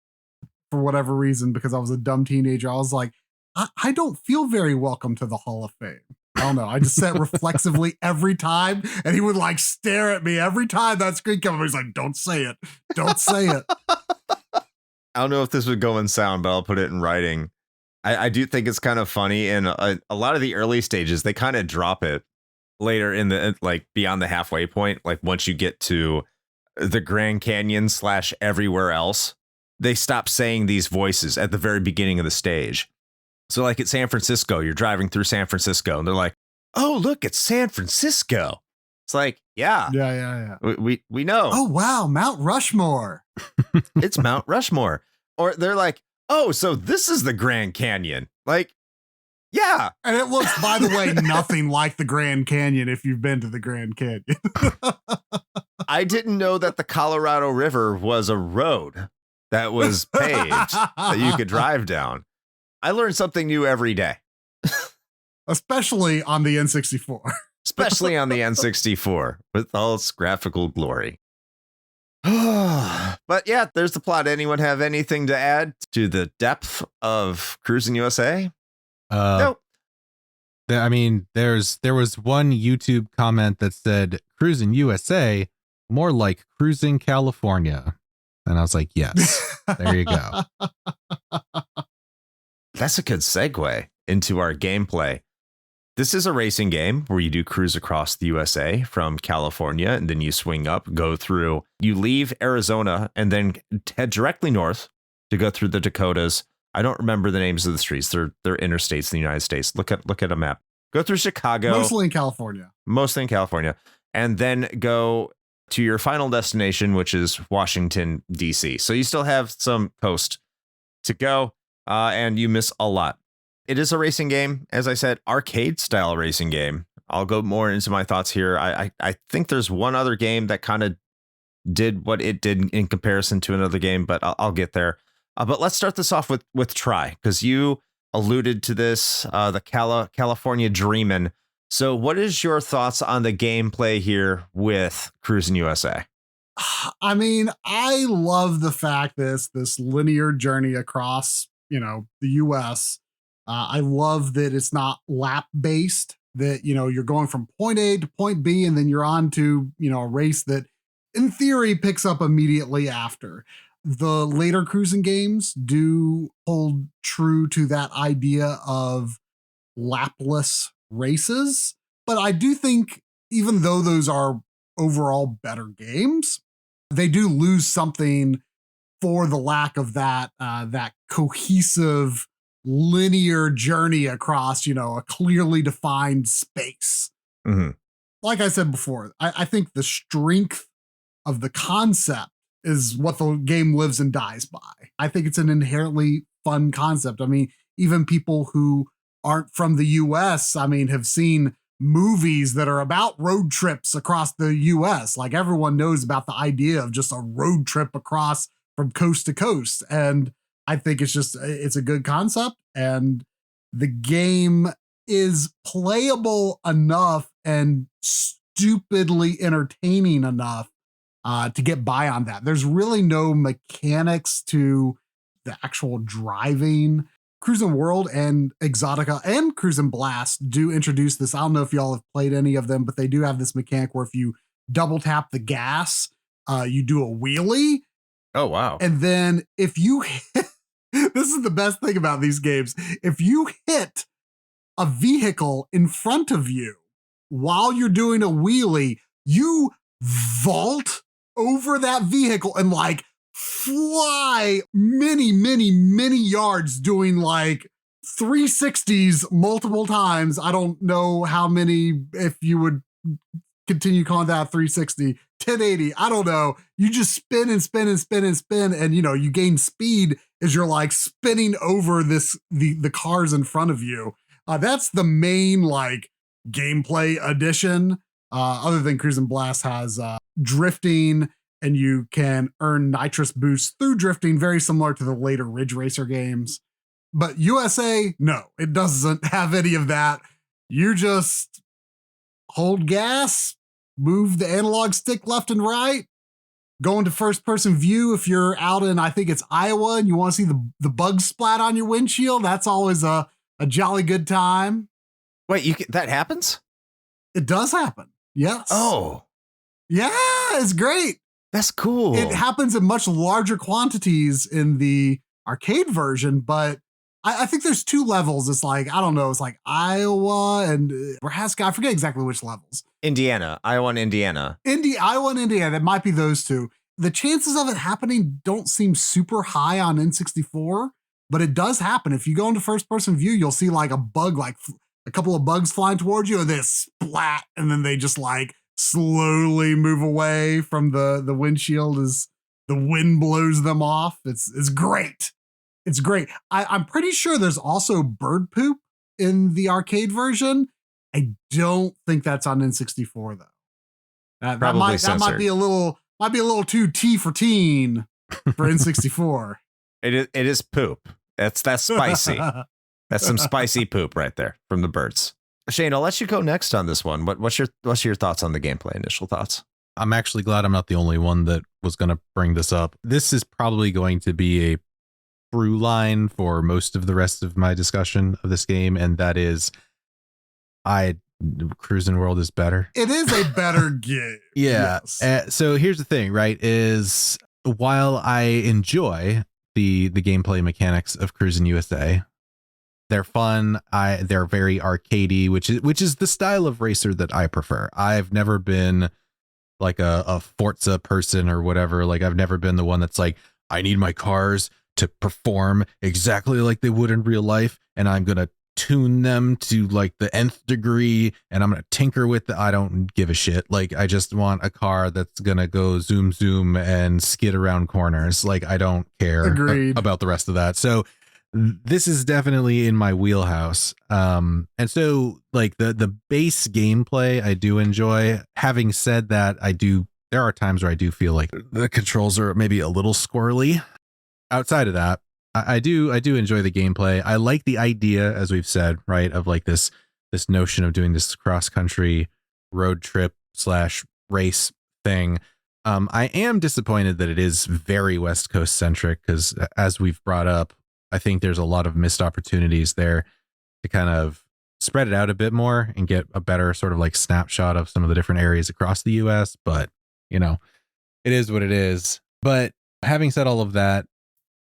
for whatever reason, because I was a dumb teenager, I was like, I don't feel very welcome to the Hall of Fame. I don't know. I just said reflexively every time, and he would like stare at me every time that screen came up. He's like, don't say it. Don't say it. I don't know if this would go in sound, but I'll put it in writing. I do think it's kind of funny. And a lot of the early stages, they kind of drop it later in the, like beyond the halfway point. Like once you get to the Grand Canyon / everywhere else, they stop saying these voices at the very beginning of the stage. So like at San Francisco, you're driving through San Francisco and they're like, oh, look, it's San Francisco. It's like, yeah. We know. Oh, wow. Mount Rushmore. It's Mount Rushmore. Or they're like, oh, so this is the Grand Canyon. Like, Yeah. And it looks, by the way, nothing like the Grand Canyon if you've been to the Grand Canyon. I didn't know that the Colorado River was a road that was paved that you could drive down. I learned something new every day. Especially on the N64. Especially on the N64 with all its graphical glory. But yeah, there's the plot. Anyone have anything to add to the depth of Cruis'n USA? No. I mean, there was one YouTube comment that said Cruis'n USA, more like Cruising California. And I was like, yes, there you go. That's a good segue into our gameplay. This is a racing game where you do cruise across the USA from California, and then you swing up, go through, you leave Arizona, and then head directly north to go through the Dakotas. I don't remember the names of the streets. They're interstates in the United States. Look at a map. Go through Chicago. Mostly in California. And then go to your final destination, which is Washington, D.C. So you still have some coast to go, and you miss a lot. It is a racing game, as I said, arcade style racing game. I'll go more into my thoughts here. I think there's one other game that kind of did what it did in comparison to another game, but I'll get there. But let's start this off with Try, because you alluded to this, the California Dreamin'. So what is your thoughts on the gameplay here with Cruis'n USA? I mean, I love the fact that this linear journey across, the US. I love that it's not lap based, that, you're going from point A to point B, and then you're on to, a race that in theory picks up immediately after. The later cruising games do hold true to that idea of lapless races. But I do think, even though those are overall better games, they do lose something for the lack of that cohesive linear journey across, a clearly defined space. Mm-hmm. Like I said before, I think the strength of the concept is what the game lives and dies by. I think it's an inherently fun concept. I mean, even people who aren't from the US, have seen movies that are about road trips across the US. Like, everyone knows about the idea of just a road trip across from coast to coast. And I think it's a good concept, and the game is playable enough and stupidly entertaining enough to get by on that. There's really no mechanics to the actual driving. Cruis'n World and Exotica and Cruis'n Blast do introduce this. I don't know if y'all have played any of them, but they do have this mechanic where if you double tap the gas, you do a wheelie. Oh, wow. And then if you hit, this is the best thing about these games, if you hit a vehicle in front of you while you're doing a wheelie, you vault over that vehicle and fly many, many, many yards, doing 360s multiple times. I don't know how many, if you would continue calling that 360, 1080, I don't know. You just spin and spin and spin and spin, and you gain speed as you're spinning over the cars in front of you. That's the main gameplay addition. Other than Cruis'n Blast has drifting, and you can earn nitrous boosts through drifting, very similar to the later Ridge Racer games. But USA, no, it doesn't have any of that. You just hold gas, move the analog stick left and right, go into first person view. If you're out in, I think it's Iowa, and you want to see the bugs splat on your windshield, that's always a jolly good time. Wait, that happens? It does happen. Yes. Oh. Yeah, it's great. That's cool. It happens in much larger quantities in the arcade version, but I think there's two levels. It's I don't know, it's Iowa and Nebraska. I forget exactly which levels. Iowa and Indiana. Iowa and Indiana, it might be those two. The chances of it happening don't seem super high on N64, but it does happen. If you go into first person view, you'll see a bug, a couple of bugs flying towards you, and they splat, and then they just slowly move away from the windshield as the wind blows them off. It's great. It's great. I'm pretty sure there's also bird poop in the arcade version. I don't think that's on N64 though. That might be a little too T for teen for N64. It is poop. That's spicy. That's some spicy poop right there from the birds. Shane, I'll let you go next on this one. What's your thoughts on the gameplay? Initial thoughts? I'm actually glad I'm not the only one that was going to bring this up. This is probably going to be a through line for most of the rest of my discussion of this game, and that is, Cruis'n World is better. It is a better game. Yeah. Yes. So here's the thing, right? Is while I enjoy the gameplay mechanics of Cruis'n USA, they're fun. They're very arcadey, which is the style of racer that I prefer. I've never been like a Forza person or whatever. Like I've never been the one that's like, I need my cars to perform exactly like they would in real life, and I'm gonna tune them to like the nth degree, and I'm gonna tinker with I don't give a shit. Like I just want a car that's gonna go zoom and skid around corners. Like I don't care about the rest of that. So this is definitely in my wheelhouse. And so like the base gameplay I do enjoy. Having said that, there are times where I do feel like the controls are maybe a little squirrely. Outside of that, I do enjoy the gameplay. I like the idea, as we've said, right, of like this notion of doing this cross country road trip / race thing. I am disappointed that it is very West Coast centric, because as we've brought up, I think there's a lot of missed opportunities there to kind of spread it out a bit more and get a better sort of like snapshot of some of the different areas across the US. But, you know, it is what it is. But having said all of that,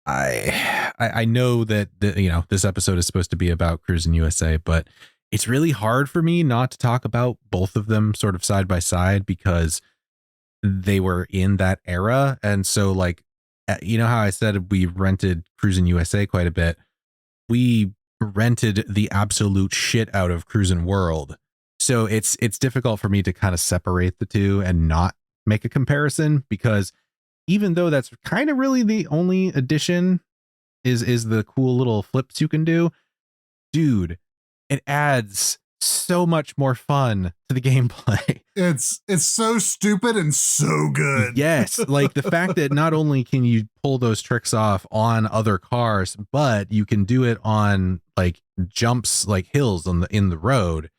I know that this episode is supposed to be about Cruis'n USA, but it's really hard for me not to talk about both of them sort of side by side, because they were in that era. And so like, you know how I said we rented Cruis'n USA quite a bit? We rented the absolute shit out of Cruis'n World. So it's difficult for me to kind of separate the two and not make a comparison, because even though that's kind of really the only addition is the cool little flips you can do, dude, it adds so much more fun to the gameplay. It's so stupid and so good. Yes, like the fact that not only can you pull those tricks off on other cars, but you can do it on like jumps, like hills in the road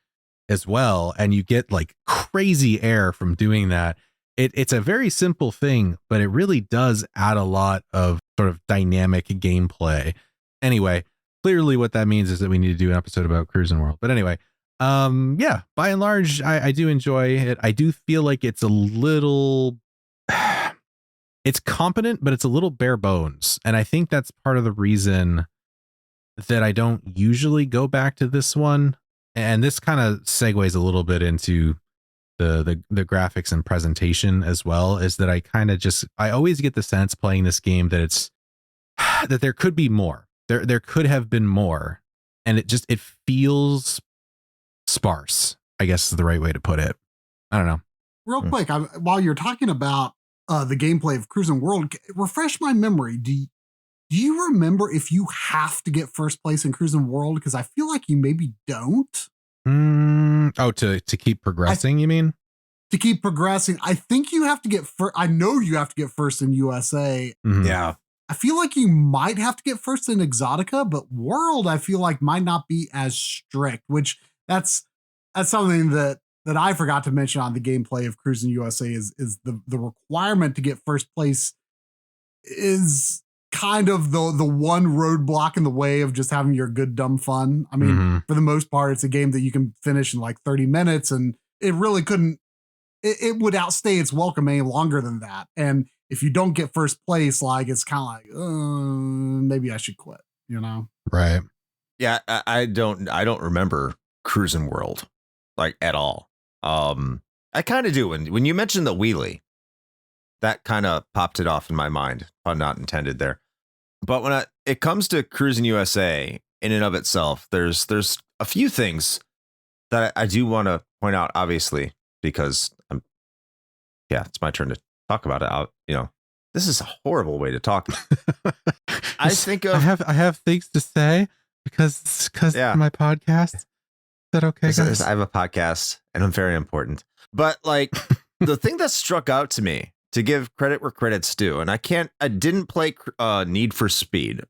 as well, and you get like crazy air from doing that. It's a very simple thing, but it really does add a lot of sort of dynamic gameplay. Anyway, clearly what that means is that we need to do an episode about Cruis'n World. But anyway, yeah, by and large, I do enjoy it. I do feel like it's a little, it's competent, but it's a little bare bones. And I think that's part of the reason that I don't usually go back to this one. And this kind of segues a little bit into the graphics and presentation as well, is that I always get the sense playing this game that that there could be more. There could have been more. And it feels sparse, I guess is the right way to put it. I don't know. Real quick, while you're talking about the gameplay of Cruis'n World, refresh my memory. Do you remember if you have to get first place in Cruis'n World? Because I feel like you maybe don't. To keep progressing, you mean? To keep progressing, I think you have to get first. I know you have to get first in USA. Mm-hmm. Yeah. I feel like you might have to get first in Exotica, but World, I feel like might not be as strict, which that's something that I forgot to mention on the gameplay of Cruis'n USA is the requirement to get first place is kind of the one roadblock in the way of just having your good dumb fun. I mean, for the most part, it's a game that you can finish in like 30 minutes, and it really couldn't. It would outstay its welcome any longer than that. And if you don't get first place, like it's kind of like maybe I should quit. You know? Right. Yeah, I don't remember Cruis'n World like at all. I kind of do when you mentioned the wheelie. That kind of popped it off in my mind, pun not intended there. But when it comes to Cruis'n USA in and of itself, there's a few things that I do want to point out, obviously, because it's my turn to talk about it. This is a horrible way to talk. I have things to say. because Yeah. my podcast. Is that okay, guys? I have a podcast and I'm very important. But like the thing that struck out to me, to give credit where credit's due, and I didn't play Need for Speed.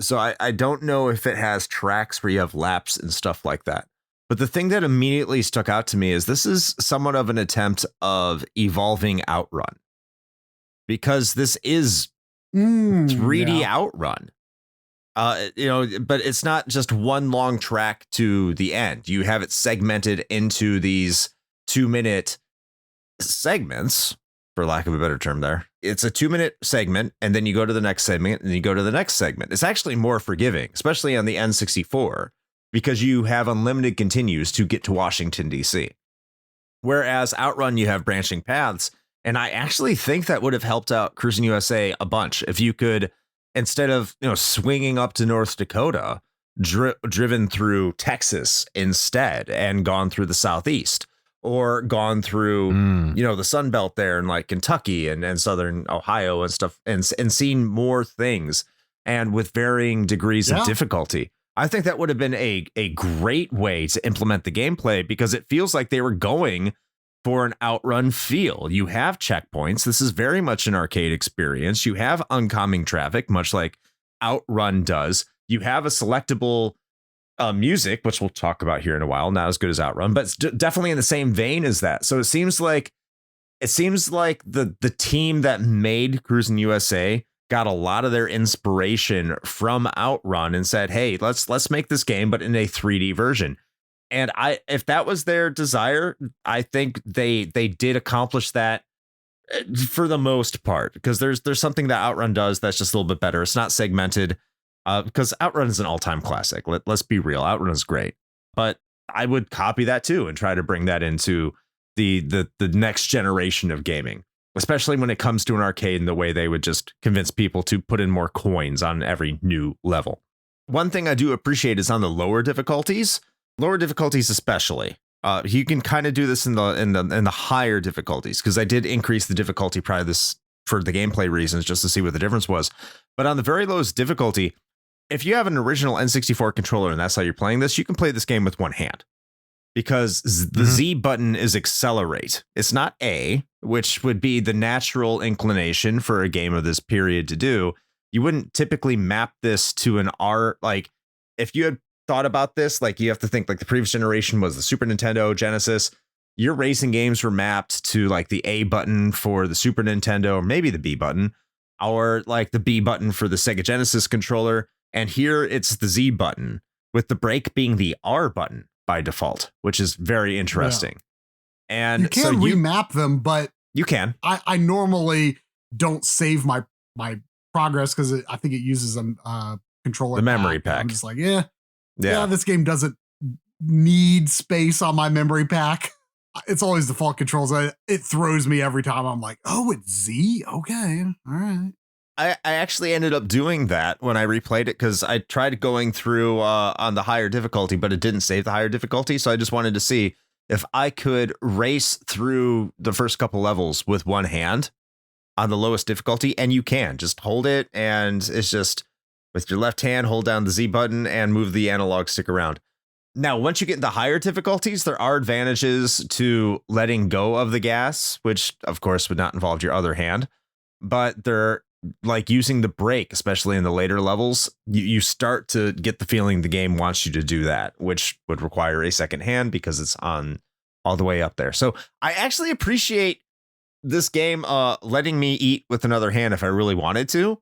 So I don't know if it has tracks where you have laps and stuff like that. But the thing that immediately stuck out to me is this is somewhat of an attempt of evolving Outrun. Because this is 3D Outrun. But it's not just one long track to the end. You have it segmented into these 2-minute segments, for lack of a better term there. It's a 2-minute segment, and then you go to the next segment, and you go to the next segment. It's actually more forgiving, especially on the N64, because you have unlimited continues to get to Washington, D.C. Whereas Outrun, you have branching paths, and I actually think that would have helped out Cruis'n USA a bunch if you could, instead of swinging up to North Dakota, driven through Texas instead and gone through the Southeast, or gone through the Sun Belt there and like Kentucky and Southern Ohio and stuff, and seen more things and with varying degrees of difficulty. I think that would have been a great way to implement the gameplay, because it feels like they were going for an Outrun feel. You have checkpoints. This is very much an arcade experience. You have oncoming traffic, much like Outrun does. You have a selectable music, which we'll talk about here in a while. Not as good as Outrun, but it's definitely in the same vein as that. So it seems like the team that made Cruis'n USA got a lot of their inspiration from Outrun and said, hey, let's make this game, but in a 3D version. And if that was their desire, I think they did accomplish that for the most part, because there's something that Outrun does that's just a little bit better. It's not segmented, because Outrun is an all-time classic. Let's be real. Outrun is great, but I would copy that too and try to bring that into the next generation of gaming, especially when it comes to an arcade and the way they would just convince people to put in more coins on every new level. One thing I do appreciate is on the lower difficulties especially. You can kind of do this in the higher difficulties, because I did increase the difficulty prior to this for the gameplay reasons, just to see what the difference was. But on the very lowest difficulty, if you have an original N64 controller and that's how you're playing this, you can play this game with one hand, because the Z button is accelerate. It's not A, which would be the natural inclination for a game of this period to do. You wouldn't typically map this to an R. Like, if you had thought about this, like, you have to think like the previous generation was the Super Nintendo, Genesis. Your racing games were mapped to like the A button for the Super Nintendo, or maybe the B button, or like the B button for the Sega Genesis controller. And here it's the Z button, with the brake being the R button by default, which is very interesting. Yeah. And you can remap them, but you can. I normally don't save my progress, because I think it uses a controller, the memory pack. I'm just like, yeah, this game doesn't need space on my memory pack. It's always default controls. It throws me every time. I'm like, oh, it's Z? Okay, all right. I actually ended up doing that when I replayed it, because I tried going through on the higher difficulty, but it didn't save the higher difficulty. So I just wanted to see if I could race through the first couple levels with one hand on the lowest difficulty. And you can just hold it, and it's just with your left hand, hold down the Z button and move the analog stick around. Now, once you get into higher difficulties, there are advantages to letting go of the gas, which of course would not involve your other hand, but they're like using the brake, especially in the later levels. You start to get the feeling the game wants you to do that, which would require a second hand because it's on all the way up there. So I actually appreciate this game letting me eat with another hand if I really wanted to.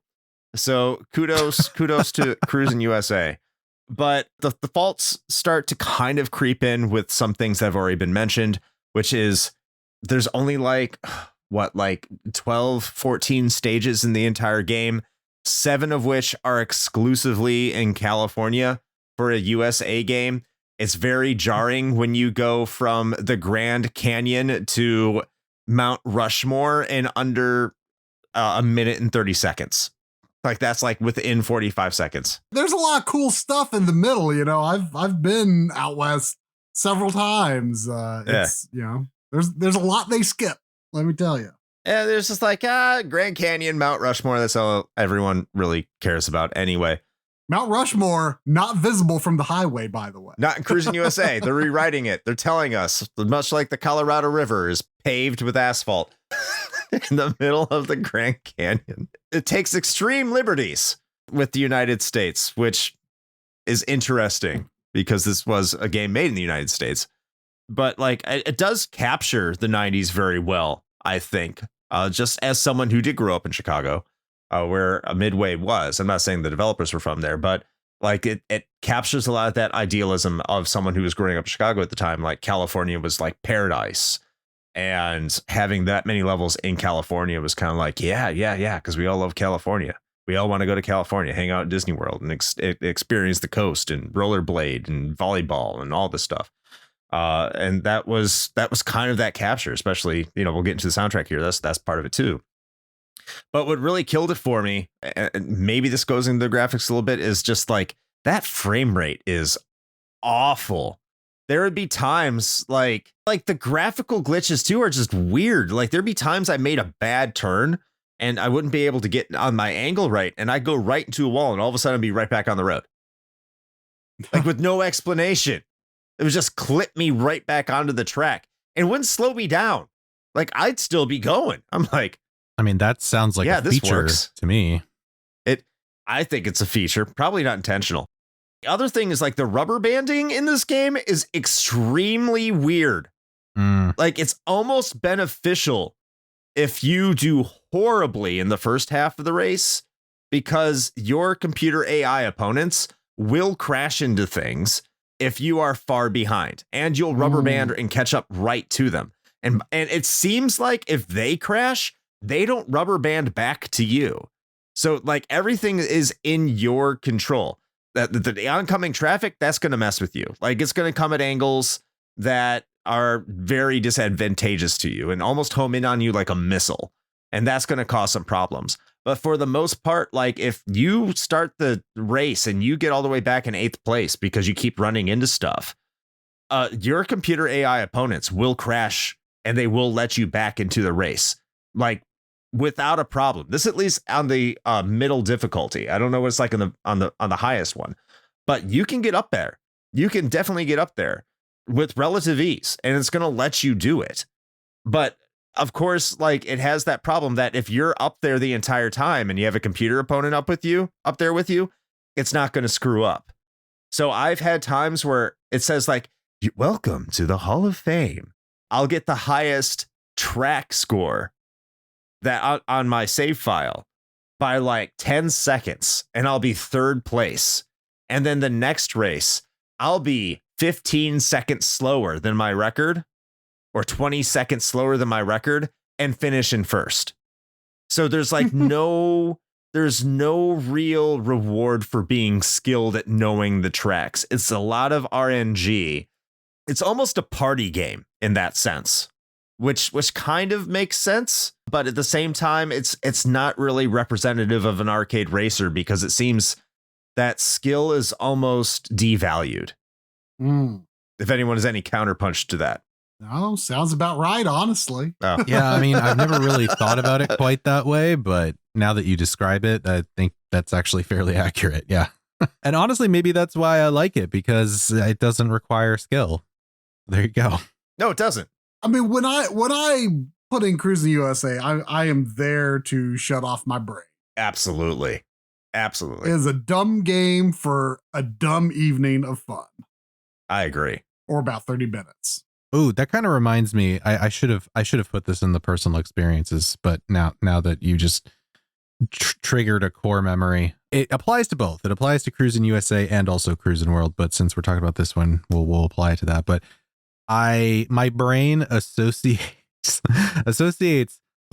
So kudos to Cruis'n USA. But the faults start to kind of creep in with some things that have already been mentioned, which is there's only like 12, 14 stages in the entire game, 7 of which are exclusively in California for a USA game. It's very jarring when you go from the Grand Canyon to Mount Rushmore in under a minute and 30 seconds. Like, that's like within 45 seconds. There's a lot of cool stuff in the middle. You know, I've been out west several times. It's, you know, there's a lot they skip. Let me tell you. Yeah, there's just like Grand Canyon, Mount Rushmore. That's all everyone really cares about anyway. Mount Rushmore, not visible from the highway, by the way. Not in Cruis'n USA. They're rewriting it. They're telling us, much like the Colorado River is paved with asphalt in the middle of the Grand Canyon. It takes extreme liberties with the United States, which is interesting because this was a game made in the United States. But like, it does capture the 90s very well, I think. Just as someone who did grow up in Chicago, where Midway was. I'm not saying the developers were from there, but like it captures a lot of that idealism of someone who was growing up in Chicago at the time. Like California was like paradise, and having that many levels in California was kind of like, yeah, because we all love California. We all want to go to California, hang out at Disney World, and experience the coast and rollerblade and volleyball and all this stuff. And that was kind of that capture, especially, we'll get into the soundtrack here. That's part of it too. But what really killed it for me, and maybe this goes into the graphics a little bit, is just like that frame rate is awful. There would be times like the graphical glitches too are just weird. Like there'd be times I made a bad turn and I wouldn't be able to get on my angle right, and I'd go right into a wall and all of a sudden I'd be right back on the road. Like with no explanation. It would just clip me right back onto the track and wouldn't slow me down. Like I'd still be going. I'm like, I mean, that sounds like a this feature works to me. I think it's a feature, probably not intentional. The other thing is like the rubber banding in this game is extremely weird. Like it's almost beneficial if you do horribly in the first half of the race, because your computer AI opponents will crash into things if you are far behind, and you'll rubber band and catch up right to them. And it seems like if they crash, they don't rubber band back to you. So like everything is in your control. That the oncoming traffic, that's going to mess with you. Like it's going to come at angles that are very disadvantageous to you and almost home in on you like a missile. And that's going to cause some problems. But for the most part, like if you start the race and you get all the way back in 8th place because you keep running into stuff, your computer AI opponents will crash and they will let you back into the race. Like without a problem. This at least on the middle difficulty. I don't know what it's like on the highest one, but you can get up there. You can definitely get up there with relative ease, and it's going to let you do it. But of course, like it has that problem that if you're up there the entire time and you have a computer opponent up there with you, it's not going to screw up. So I've had times where it says like, welcome to the Hall of Fame. I'll get the highest track score that on my save file by like 10 seconds, and I'll be 3rd place. And then the next race, I'll be 15 seconds slower than my record, or 20 seconds slower than my record, and finish in 1st. So there's like there's no real reward for being skilled at knowing the tracks. It's a lot of RNG. It's almost a party game in that sense, which kind of makes sense. But at the same time, it's not really representative of an arcade racer, because it seems that skill is almost devalued. If anyone has any counterpunch to that. No, sounds about right, honestly. Oh. Yeah, I mean, I've never really thought about it quite that way, but now that you describe it, I think that's actually fairly accurate. Yeah. And honestly, maybe that's why I like it, because it doesn't require skill. There you go. No, it doesn't. I mean, when I put in Cruis'n USA, I am there to shut off my brain. Absolutely. Absolutely. It is a dumb game for a dumb evening of fun. I agree. Or about 30 minutes. Oh, that kind of reminds me. I should have put this in the personal experiences, but now that you just triggered a core memory, it applies to both. It applies to Cruis'n USA and also Cruis'n World. But since we're talking about this one, we'll apply it to that. But my brain associates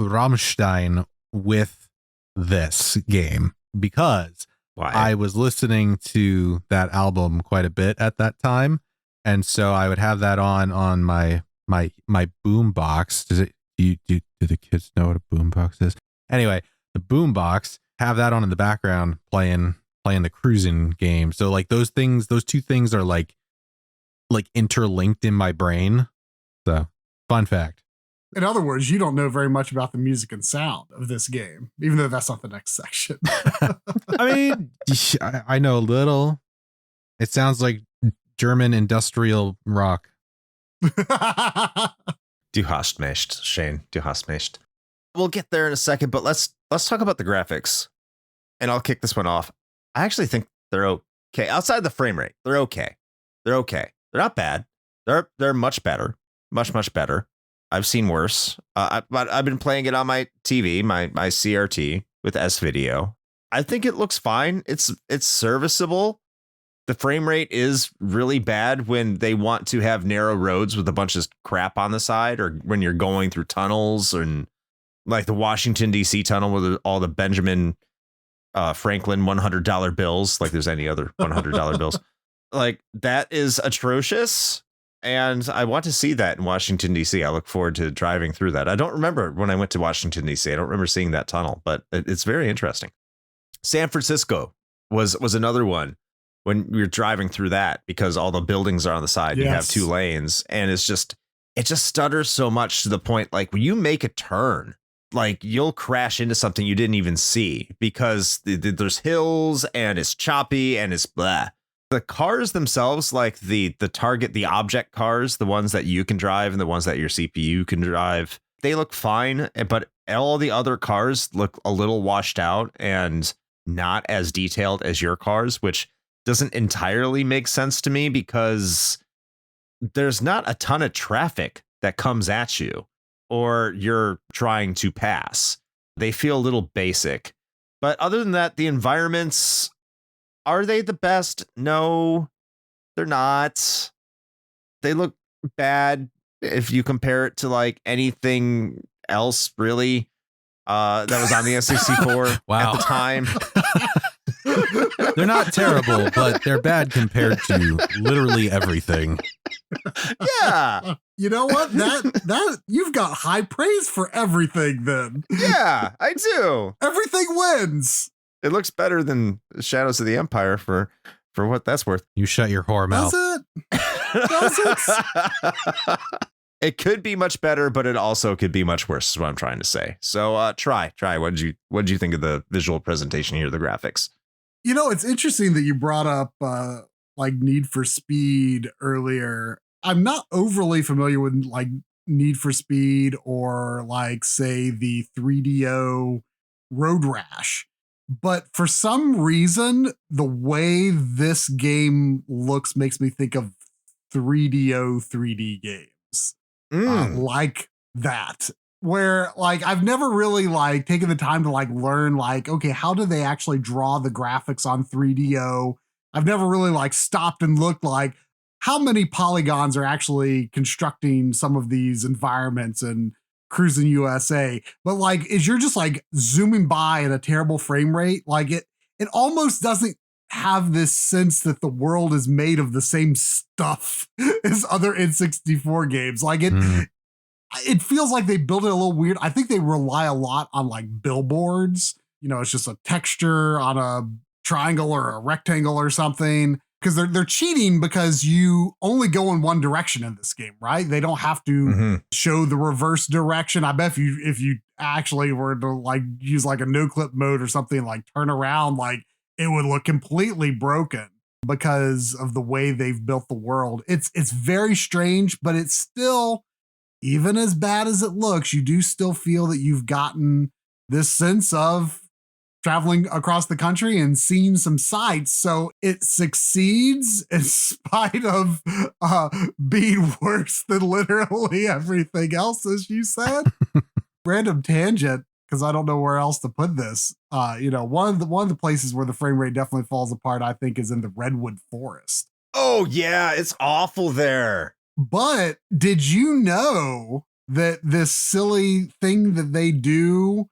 Rammstein with this game, because Why? I was listening to that album quite a bit at that time. And so I would have that on my boom box. Do the kids know what a boom box is? Anyway, the boom box, have that on in the background playing the Cruis'n game. So like those two things are like interlinked in my brain. So fun fact. In other words, you don't know very much about the music and sound of this game, even though that's not the next section. I mean, I know a little. It sounds like German industrial rock. Du hast mich, Shane. Du hast mich. We'll get there in a second, but let's talk about the graphics. And I'll kick this one off. I actually think they're okay. Outside the frame rate, they're okay. They're okay. They're not bad. They're much better. Much better. I've seen worse. But I've been playing it on my TV, my CRT with S video. I think it looks fine. It's serviceable. The frame rate is really bad when they want to have narrow roads with a bunch of crap on the side, or when you're going through tunnels, and like the Washington, D.C. tunnel with all the Benjamin Franklin $100 bills, like there's any other $100 bills. Like, that is atrocious. And I want to see that in Washington, D.C. I look forward to driving through that. I don't remember when I went to Washington, D.C. I don't remember seeing that tunnel, but it's very interesting. San Francisco was another one when you're driving through that, because all the buildings are on the side. Yes. You have 2 lanes, and it just stutters so much to the point, like when you make a turn, like you'll crash into something you didn't even see, because there's hills and it's choppy and it's blah. The cars themselves, like the target, the object cars, the ones that you can drive and the ones that your CPU can drive, they look fine. But all the other cars look a little washed out and not as detailed as your cars, which doesn't entirely make sense to me, because there's not a ton of traffic that comes at you or you're trying to pass. They feel a little basic. But other than that, the environments, are they the best? No, they're not. They look bad if you compare it to like anything else, really, that was on the N64 wow. at the time. They're not terrible, but they're bad compared to literally everything. Yeah. You know what? That you've got high praise for everything then. Yeah, I do. Everything wins. It looks better than Shadows of the Empire for what that's worth. You shut your whore mouth. Does it? Does it? It could be much better, but it also could be much worse, is what I'm trying to say. So try. What did you think of the visual presentation here, the graphics? You know, it's interesting that you brought up like Need for Speed earlier. I'm not overly familiar with like Need for Speed or like, say, the 3DO Road Rash. But for some reason, the way this game looks makes me think of 3DO 3D games. Like that. Where like I've never really like taken the time to like learn like, okay, how do they actually draw the graphics on 3DO? I've never really like stopped and looked like how many polygons are actually constructing some of these environments and Cruis'n USA. But like, as you're just like zooming by at a terrible frame rate, like it almost doesn't have this sense that the world is made of the same stuff as other N64 games. Like it feels like they built it a little weird. I think they rely a lot on like billboards. You know, it's just a texture on a triangle or a rectangle or something. Because they're cheating, because you only go in one direction in this game, right? They don't have to show the reverse direction. I bet if you actually were to like use like a no clip mode or something, like turn around, like it would look completely broken because of the way they've built the world. It's very strange, but it's still, even as bad as it looks, you do still feel that you've gotten this sense of traveling across the country and seeing some sights. So it succeeds in spite of being worse than literally everything else, as you said. Random tangent, because I don't know where else to put this. You know, one of the places where the frame rate definitely falls apart, I think, is in the redwood forest. Oh yeah, it's awful there. But did you know that this silly thing that they do,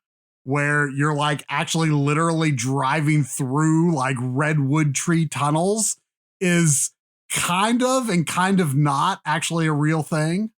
where you're like actually literally driving through like redwood tree tunnels, is kind of and kind of not actually a real thing?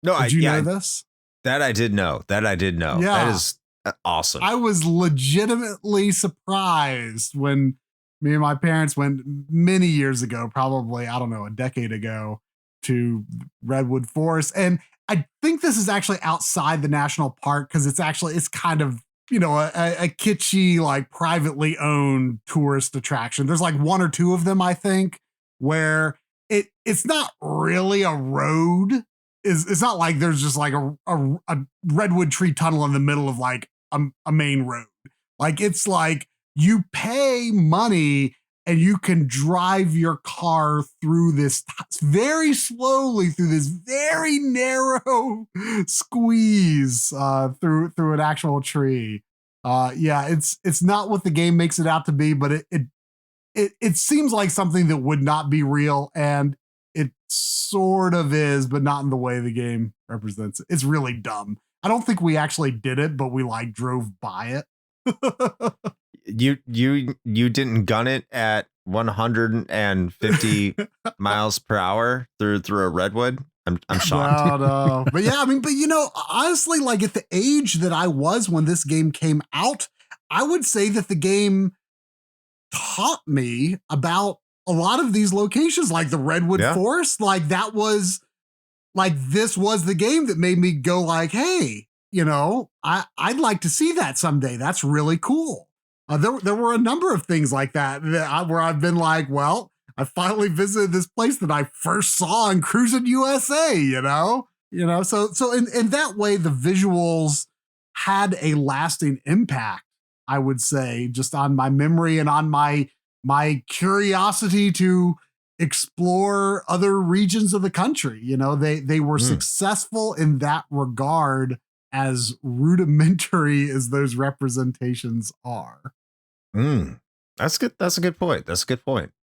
No, did you know this? That I did know. Yeah. That is awesome. I was legitimately surprised when me and my parents went many years ago, probably, I don't know, a decade ago, to redwood forest. And I think this is actually outside the national park because it's kind of, a kitschy, like privately owned tourist attraction. There's like one or two of them, I think, where it's not really a road. It's not like there's just like a redwood tree tunnel in the middle of like a main road. Like it's like you pay money and you can drive your car through this very slowly through this very narrow squeeze through an actual tree. It's not what the game makes it out to be, but it seems like something that would not be real, and it sort of is, but not in the way the game represents it. It's really dumb. I don't think we actually did it, but we like drove by it. You didn't gun it at 150 miles per hour through a redwood? I'm shocked. No. But yeah, but honestly, like at the age that I was when this game came out, I would say that the game taught me about a lot of these locations, like the Redwood Forest. Like that was like, this was the game that made me go like, hey, I'd like to see that someday. That's really cool. There were a number of things like that where I've been like, well, I finally visited this place that I first saw in Cruis'n USA, So in that way, the visuals had a lasting impact, I would say, just on my memory and on my curiosity to explore other regions of the country. They were successful in that regard, as rudimentary as those representations are. That's good. That's a good point.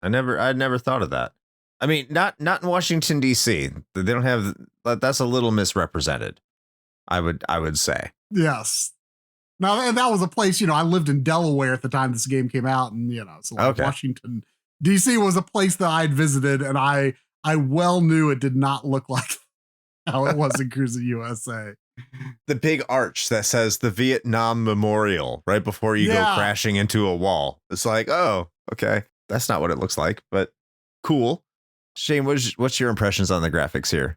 I'd never thought of that. I mean, not in Washington, D.C. They don't have, that's a little misrepresented, I would say. Yes. Now, and that was a place, I lived in Delaware at the time this game came out, and, so like Washington, D.C. was a place that I had visited, and I well knew it did not look like how it was in Cruis'n USA. The big arch that says the Vietnam Memorial right before you go crashing into a wall. It's like, oh, okay. That's not what it looks like, but cool. Shane, what's your impressions on the graphics here?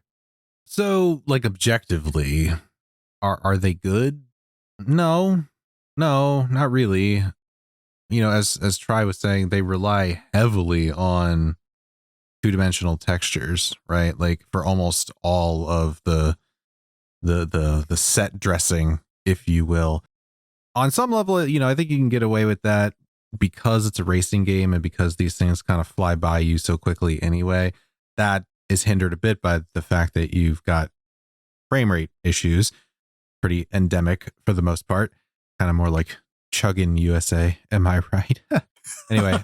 So, like, objectively, are they good? No, not really. As Try was saying, they rely heavily on two-dimensional textures, right? Like for almost all of the set dressing, if you will. On some level, I think you can get away with that because it's a racing game and because these things kind of fly by you so quickly anyway. That is hindered a bit by the fact that you've got frame rate issues, pretty endemic for the most part, kind of more like Chuggin USA. Am I right? Anyway,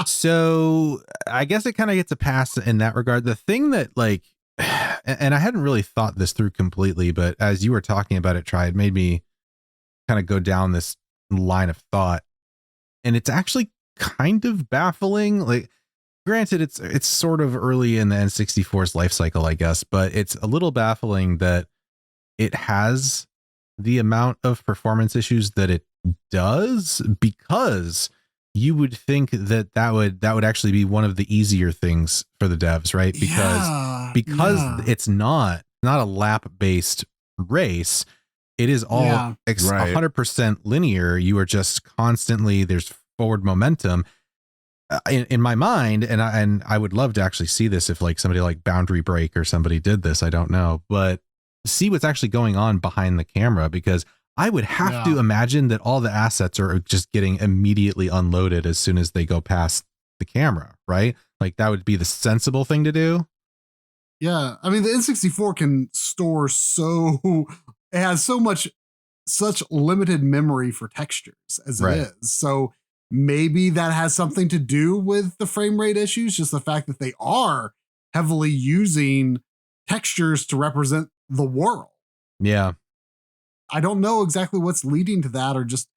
so I guess it kind of gets a pass in that regard. The thing that and I hadn't really thought this through completely, but as you were talking about it, Try, it made me kind of go down this line of thought, and it's actually kind of baffling. Like, granted, it's sort of early in the N64's life cycle, I guess, but it's a little baffling that it has the amount of performance issues that it does, because you would think that would actually be one of the easier things for the devs, right? Because it's not a lap based race. It is all 100% linear. You are just constantly, there's forward momentum. In my mind, and I would love to actually see this if like somebody like Boundary Break or somebody did this. I don't know, but see what's actually going on behind the camera, because I would have to imagine that all the assets are just getting immediately unloaded as soon as they go past the camera, right? Like that would be the sensible thing to do. Yeah. I mean, the N64 can store it has such limited memory for textures as it is. So maybe that has something to do with the frame rate issues, just the fact that they are heavily using textures to represent the world. Yeah. I don't know exactly what's leading to that, or just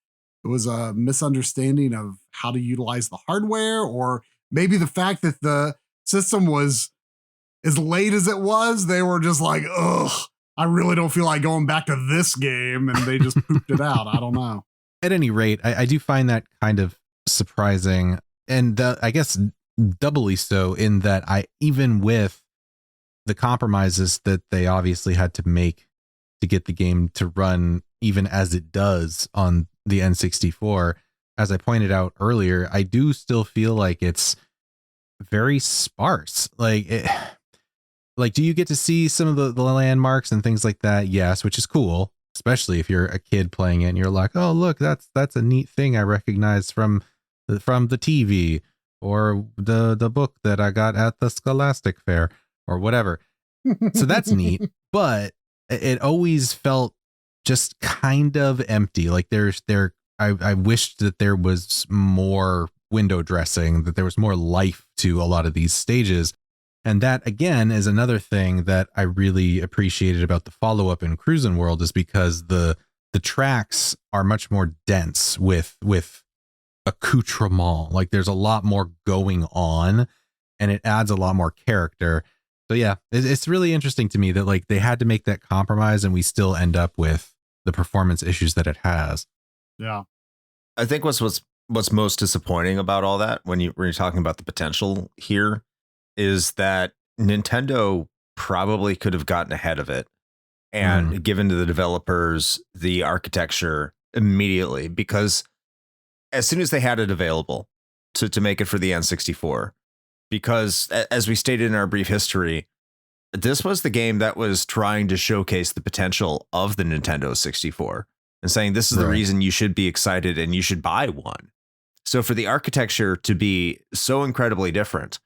it was a misunderstanding of how to utilize the hardware, or maybe the fact that the system was as late as it was, they were just like, ugh, I really don't feel like going back to this game, and they just pooped it out. I don't know. At any rate, I do find that kind of surprising, and I guess doubly so in that even with the compromises that they obviously had to make to get the game to run even as it does on the N64, as I pointed out earlier, I do still feel like it's very sparse. Like, do you get to see some of the landmarks and things like that? Yes, which is cool, especially if you're a kid playing it and you're like, oh, look, that's a neat thing I recognize from the TV or the book that I got at the Scholastic Fair or whatever. So that's neat, but it always felt just kind of empty. Like I wished that there was more window dressing, that there was more life to a lot of these stages. And that, again, is another thing that I really appreciated about the follow-up in Cruis'n World, is because the tracks are much more dense with accoutrement. Like, there's a lot more going on, and it adds a lot more character. So yeah, it's really interesting to me that like they had to make that compromise, and we still end up with the performance issues that it has. Yeah, I think what's most disappointing about all that when you're talking about the potential here is that Nintendo probably could have gotten ahead of it and given to the developers the architecture immediately, because as soon as they had it available to make it for the N64, because as we stated in our brief history, this was the game that was trying to showcase the potential of the Nintendo 64 and saying this is the reason you should be excited and you should buy one. So for the architecture to be so incredibly different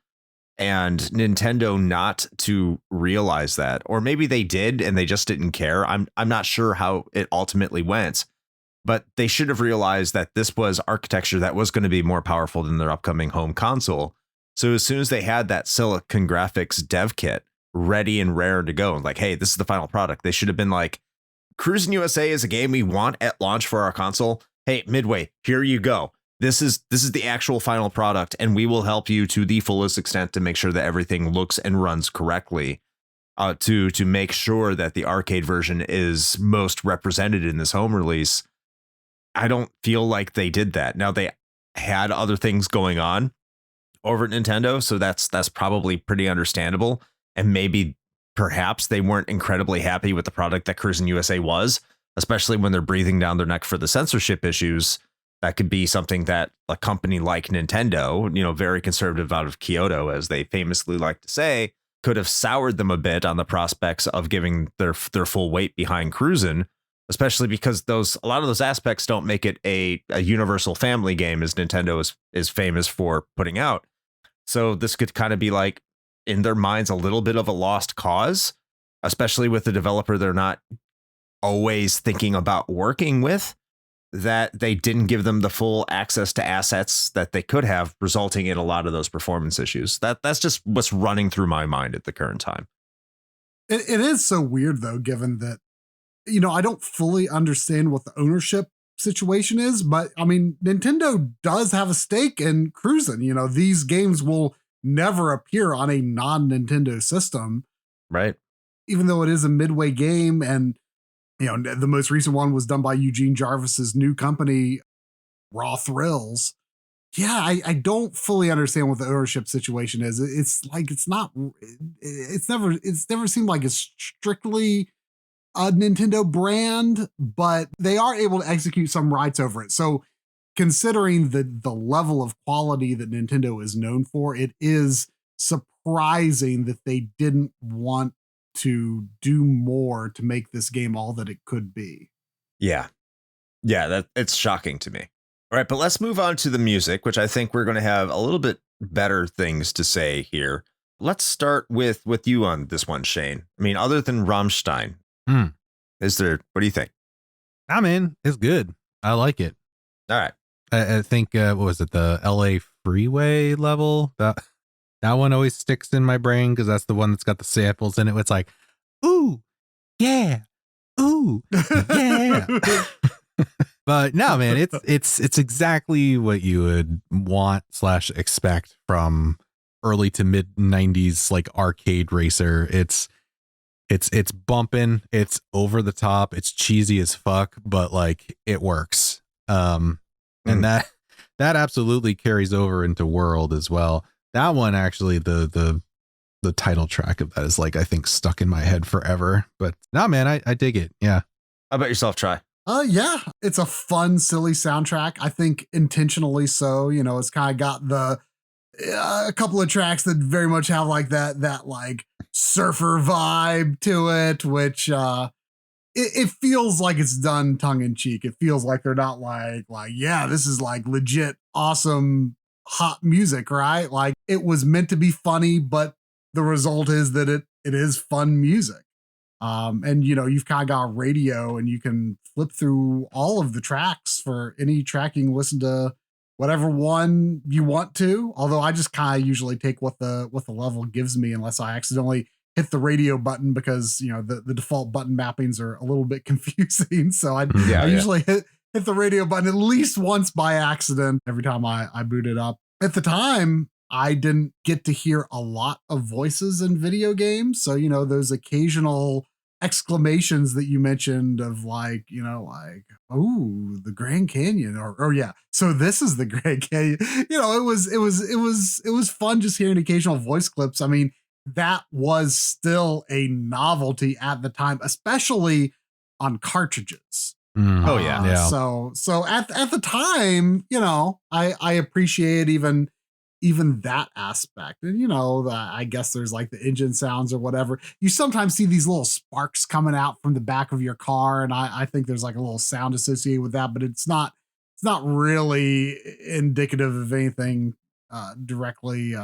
and Nintendo not to realize that, or maybe they did and they just didn't care. I'm not sure how it ultimately went, but they should have realized that this was architecture that was going to be more powerful than their upcoming home console. So as soon as they had that Silicon Graphics dev kit ready and raring to go, and like, hey, this is the final product, they should have been like, Cruis'n USA is a game we want at launch for our console. Hey, Midway, here you go. This is the actual final product, and we will help you to the fullest extent to make sure that everything looks and runs correctly, to make sure that the arcade version is most represented in this home release. I don't feel like they did that. Now, they had other things going on over at Nintendo, so that's probably pretty understandable. And maybe perhaps they weren't incredibly happy with the product that Cruis'n USA was, especially when they're breathing down their neck for the censorship issues. That could be something that a company like Nintendo, very conservative out of Kyoto, as they famously like to say, could have soured them a bit on the prospects of giving their full weight behind Cruis'n, especially because a lot of those aspects don't make it a universal family game, as Nintendo is famous for putting out. So this could kind of be like, in their minds, a little bit of a lost cause, especially with the developer they're not always thinking about working with, that they didn't give them the full access to assets that they could have, resulting in a lot of those performance issues. That's just what's running through my mind at the current time. It is so weird, though, given that, I don't fully understand what the ownership situation is, but I mean, Nintendo does have a stake in Cruis'n. These games will never appear on a non-Nintendo system. Right. Even though it is a Midway game, and the most recent one was done by Eugene Jarvis's new company, Raw Thrills. Yeah, I don't fully understand what the ownership situation is. It's like it's never seemed like it's strictly a Nintendo brand, but they are able to execute some rights over it. So considering the level of quality that Nintendo is known for, it is surprising that they didn't want to do more to make this game all that it could be. Yeah, that it's shocking to me. All right, but let's move on to the music, which I think we're going to have a little bit better things to say here. Let's start with you on this one, Shane. I mean, other than Rammstein, what do you think? I mean, it's good. I like it. All right. I think, what was it? The LA Freeway level? That one always sticks in my brain because that's the one that's got the samples in it. It's like, ooh, yeah, ooh, yeah. But no, man, it's exactly what you would want / expect from early to mid 90s like arcade racer. It's bumping, it's over the top, it's cheesy as fuck, but like it works. And that absolutely carries over into World as well. That one actually, the the title track of that is like, I think, stuck in my head forever. But nah, man, I dig it. Yeah. How about yourself, Try? Yeah, it's a fun, silly soundtrack. I think intentionally so. You know, it's kind of got the a couple of tracks that very much have like that like surfer vibe to it, which it feels like it's done tongue in cheek. It feels like they're not like yeah, this is like legit awesome hot music, right? Like it was meant to be funny, but the result is that it is fun music. And you know, you've kind of got a radio and you can flip through all of the tracks for any track. You can listen to whatever one you want to. Although I just kind of usually take what the level gives me, unless I accidentally hit the radio button, because you know the default button mappings are a little bit confusing. So I usually hit the radio button at least once by accident every time I boot it up. At the time, I didn't get to hear a lot of voices in video games. So, you know, those occasional exclamations that you mentioned of like, you know, like, oh, the Grand Canyon, or yeah, so this is the Grand Canyon. You know, it was fun just hearing occasional voice clips. I mean, that was still a novelty at the time, especially on cartridges. Oh yeah. So at the time, you know, I appreciate even that aspect. And you know, I guess there's like the engine sounds or whatever. You sometimes see these little sparks coming out from the back of your car, and I think there's like a little sound associated with that, but it's not really indicative of anything directly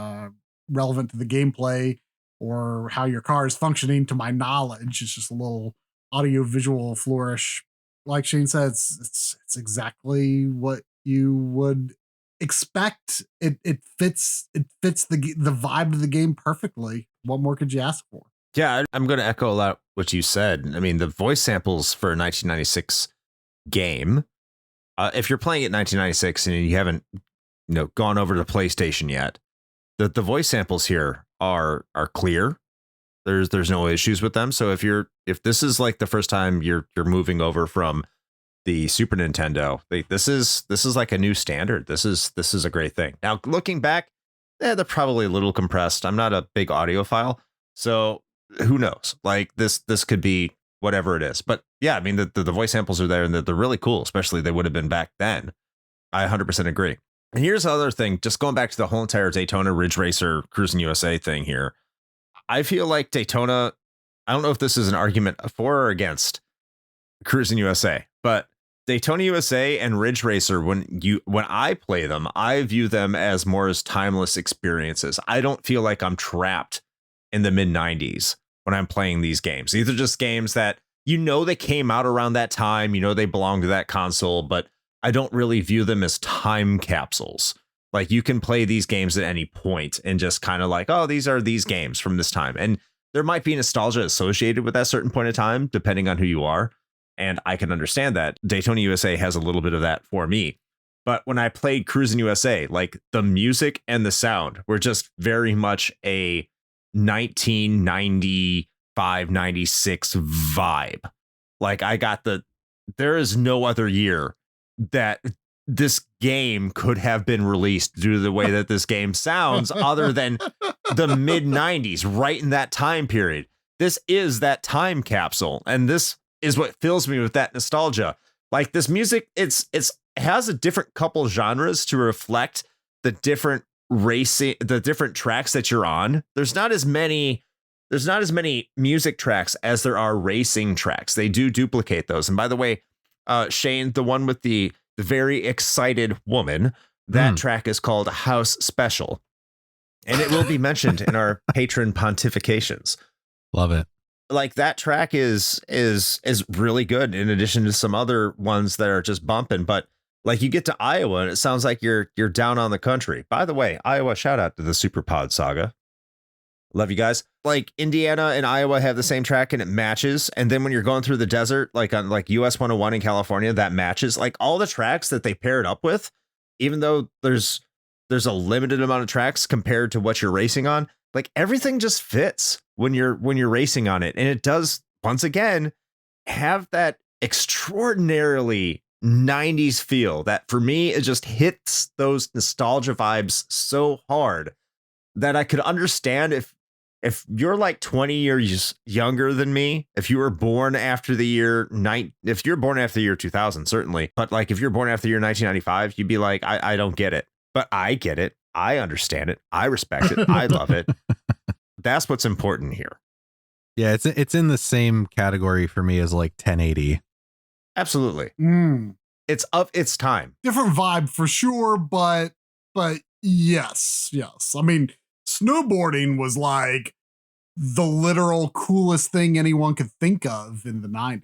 relevant to the gameplay or how your car is functioning, to my knowledge. It's just a little audio visual flourish. Like Shane said, it's exactly what you would expect. It fits the vibe of the game perfectly. What more could you ask for? Yeah, I'm going to echo a lot what you said. I mean, the voice samples for a 1996 game, if you're playing it in 1996 and you haven't, you know, gone over to the PlayStation yet, the voice samples here are clear. There's no issues with them. So if this is like the first time you're moving over from the Super Nintendo, this is like a new standard. This is a great thing. Now looking back, they're probably a little compressed. I'm not a big audiophile, so who knows? Like this could be whatever it is. But yeah, I mean the voice samples are there and they're really cool, especially they would have been back then. I 100% agree. And here's the other thing, just going back to the whole entire Daytona Ridge Racer Cruis'n USA thing here. I feel like Daytona, I don't know if this is an argument for or against Cruis'n USA, but Daytona USA and Ridge Racer, when I play them, I view them as more as timeless experiences. I don't feel like I'm trapped in the mid 90s when I'm playing these games. These are just games that, you know, they came out around that time, you know, they belong to that console, but I don't really view them as time capsules. Like you can play these games at any point and just kind of like, oh, these are these games from this time. And there might be nostalgia associated with that certain point in time, depending on who you are. And I can understand that. Daytona USA has a little bit of that for me. But when I played Cruis'n USA, like the music and the sound were just very much a 1995, 96 vibe. Like I got there is no other year that this game could have been released due to the way that this game sounds other than the mid 90s, right in that time period. This is that time capsule. And this is what fills me with that nostalgia. Like this music, it has a different couple genres to reflect the different the different tracks that you're on. There's not as many music tracks as there are racing tracks. They do duplicate those. And by the way, Shane, the one with the very excited woman, that track is called House Special, and it will be mentioned in our patron pontifications. Love it. Like that track is really good, in addition to some other ones that are just bumping. But like you get to Iowa and it sounds like you're down on the country. By the way, Iowa, shout out to the Super Pod Saga. Love you guys. Like Indiana and Iowa have the same track and it matches. And then when you're going through the desert, like on like US 101 in California, that matches. Like all the tracks that they paired up with, even though there's a limited amount of tracks compared to what you're racing on, like everything just fits when you're racing on it. And it does, once again, have that extraordinarily 90s feel that for me, it just hits those nostalgia vibes so hard that I could understand if if you're like 20 years younger than me, if you were born after the year if you're born after the year 2000, certainly, but like if you're born after the year 1995, you'd be like, I don't get it, but I get it. I understand it. I respect it. I love it. That's what's important here. Yeah, it's in the same category for me as like 1080. Absolutely. It's of its time. Different vibe for sure, but yes. I mean, snowboarding was like the literal coolest thing anyone could think of in the 90s.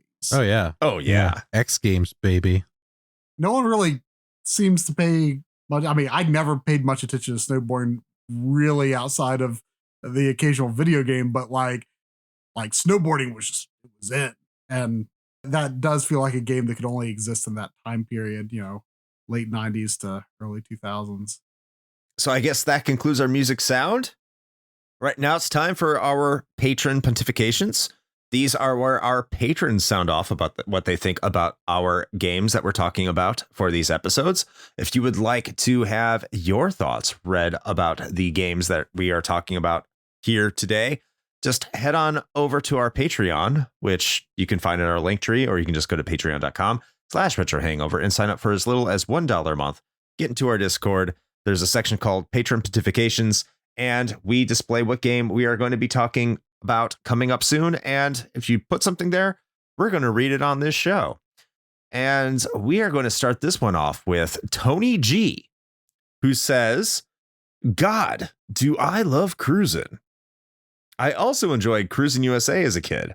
Oh yeah. X Games, baby. No one really seems to pay much. I mean, I never paid much attention to snowboarding really outside of the occasional video game, but like snowboarding was in. And that does feel like a game that could only exist in that time period, late 90s to early 2000s. So I guess that concludes our music sound. Right now it's time for our patron pontifications. These are where our patrons sound off about what they think about our games that we're talking about for these episodes. If you would like to have your thoughts read about the games that we are talking about here today, just head on over to our Patreon, which you can find in our link tree, or you can just go to patreon.com/retrohangover and sign up for as little as $1 a month. Get into our Discord. There's a section called Patron Pontifications, and we display what game we are going to be talking about coming up soon. And if you put something there, we're going to read it on this show. And we are going to start this one off with Tony G, who says, God, do I love Cruis'n. I also enjoyed Cruis'n USA as a kid.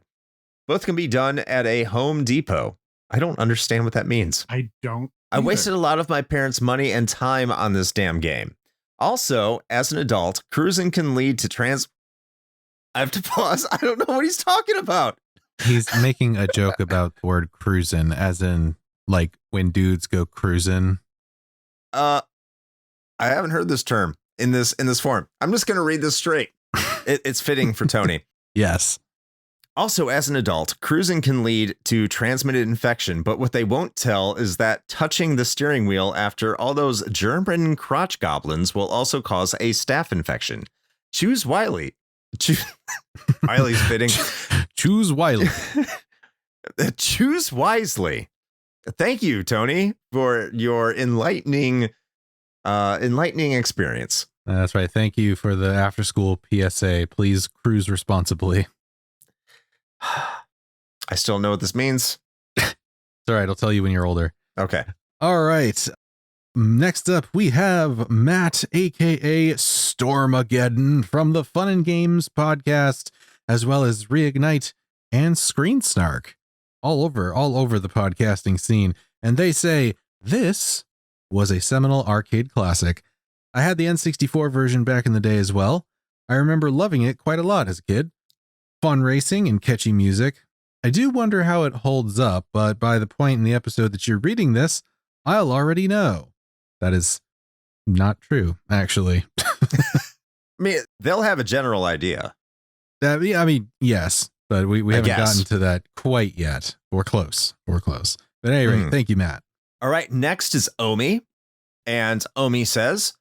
Both can be done at a Home Depot. I don't understand what that means. I don't. I wasted a lot of my parents' money and time on this damn game. Also, as an adult, Cruis'n can lead to I have to pause. I don't know what he's talking about. He's making a joke about the word cruising, as in like when dudes go cruising. I haven't heard this term in this form. I'm just going to read this straight. It's fitting for Tony. Yes. Also, as an adult, cruising can lead to transmitted infection, but what they won't tell is that touching the steering wheel after all those germ-ridden crotch goblins will also cause a staph infection. Choose wisely. Wiley's fitting. Choose wisely. Choose wisely. Thank you, Tony, for your enlightening experience. That's right. Thank you for the after-school PSA. Please cruise responsibly. I still know what this means. It's all right. I'll tell you when you're older. Okay. All right. Next up, we have Matt, a.k.a. Stormageddon, from the Fun and Games podcast, as well as Reignite and Screen Snark, all over the podcasting scene. And they say, this was a seminal arcade classic. I had the N64 version back in the day as well. I remember loving it quite a lot as a kid. Fun racing and catchy music. I do wonder how it holds up, but by the point in the episode that you're reading this, I'll already know. That is not true, actually. I mean, they'll have a general idea. Yes, but we haven't gotten to that quite yet. We're close. But at any rate, thank you, Matt. All right, next is Omi. And Omi says,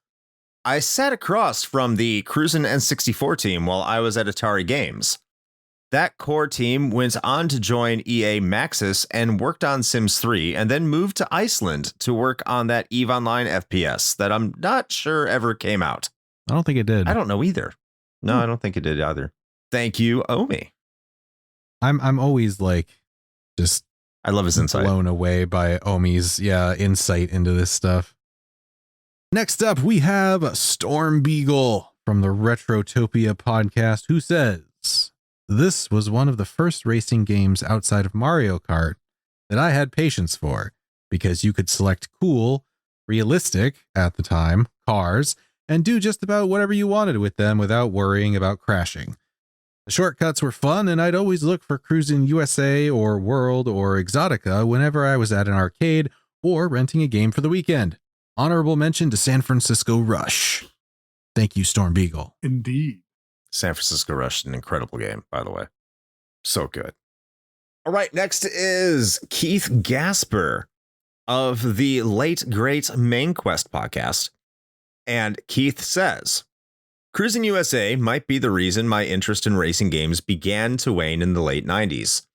I sat across from the Cruis'n N64 team while I was at Atari Games. That core team went on to join EA Maxis and worked on Sims 3, and then moved to Iceland to work on that EVE Online FPS that I'm not sure ever came out. I don't think it did. I don't know either. No, I don't think it did either. Thank you, Omi. I'm always like just I love his insight. Blown away by Omi's insight into this stuff. Next up, we have Storm Beagle from the Retrotopia podcast, who says, this was one of the first racing games outside of Mario Kart that I had patience for, because you could select cool, realistic, at the time, cars, and do just about whatever you wanted with them without worrying about crashing. The shortcuts were fun, and I'd always look for Cruis'n USA or World or Exotica whenever I was at an arcade or renting a game for the weekend. Honorable mention to San Francisco Rush. Thank you, Storm Beagle. Indeed. San Francisco Rush, an incredible game, by the way. So good. All right, next is Keith Gasper of the late, great Main Quest podcast. And Keith says, Cruis'n USA might be the reason my interest in racing games began to wane in the late 90s.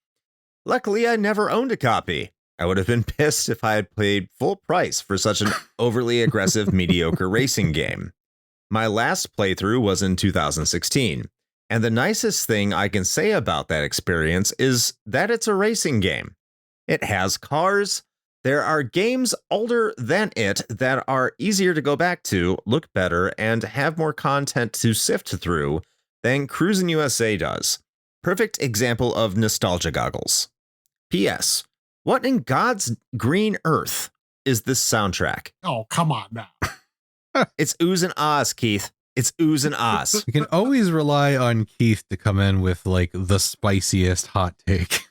Luckily, I never owned a copy. I would have been pissed if I had paid full price for such an overly aggressive, mediocre racing game. My last playthrough was in 2016, and the nicest thing I can say about that experience is that it's a racing game. It has cars. There are games older than it that are easier to go back to, look better, and have more content to sift through than Cruis'n USA does. Perfect example of nostalgia goggles. P.S. What in God's green earth is this soundtrack? Oh, come on now. It's oohs and ahs, Keith. It's oohs and ahs. You can always rely on Keith to come in with like the spiciest hot take.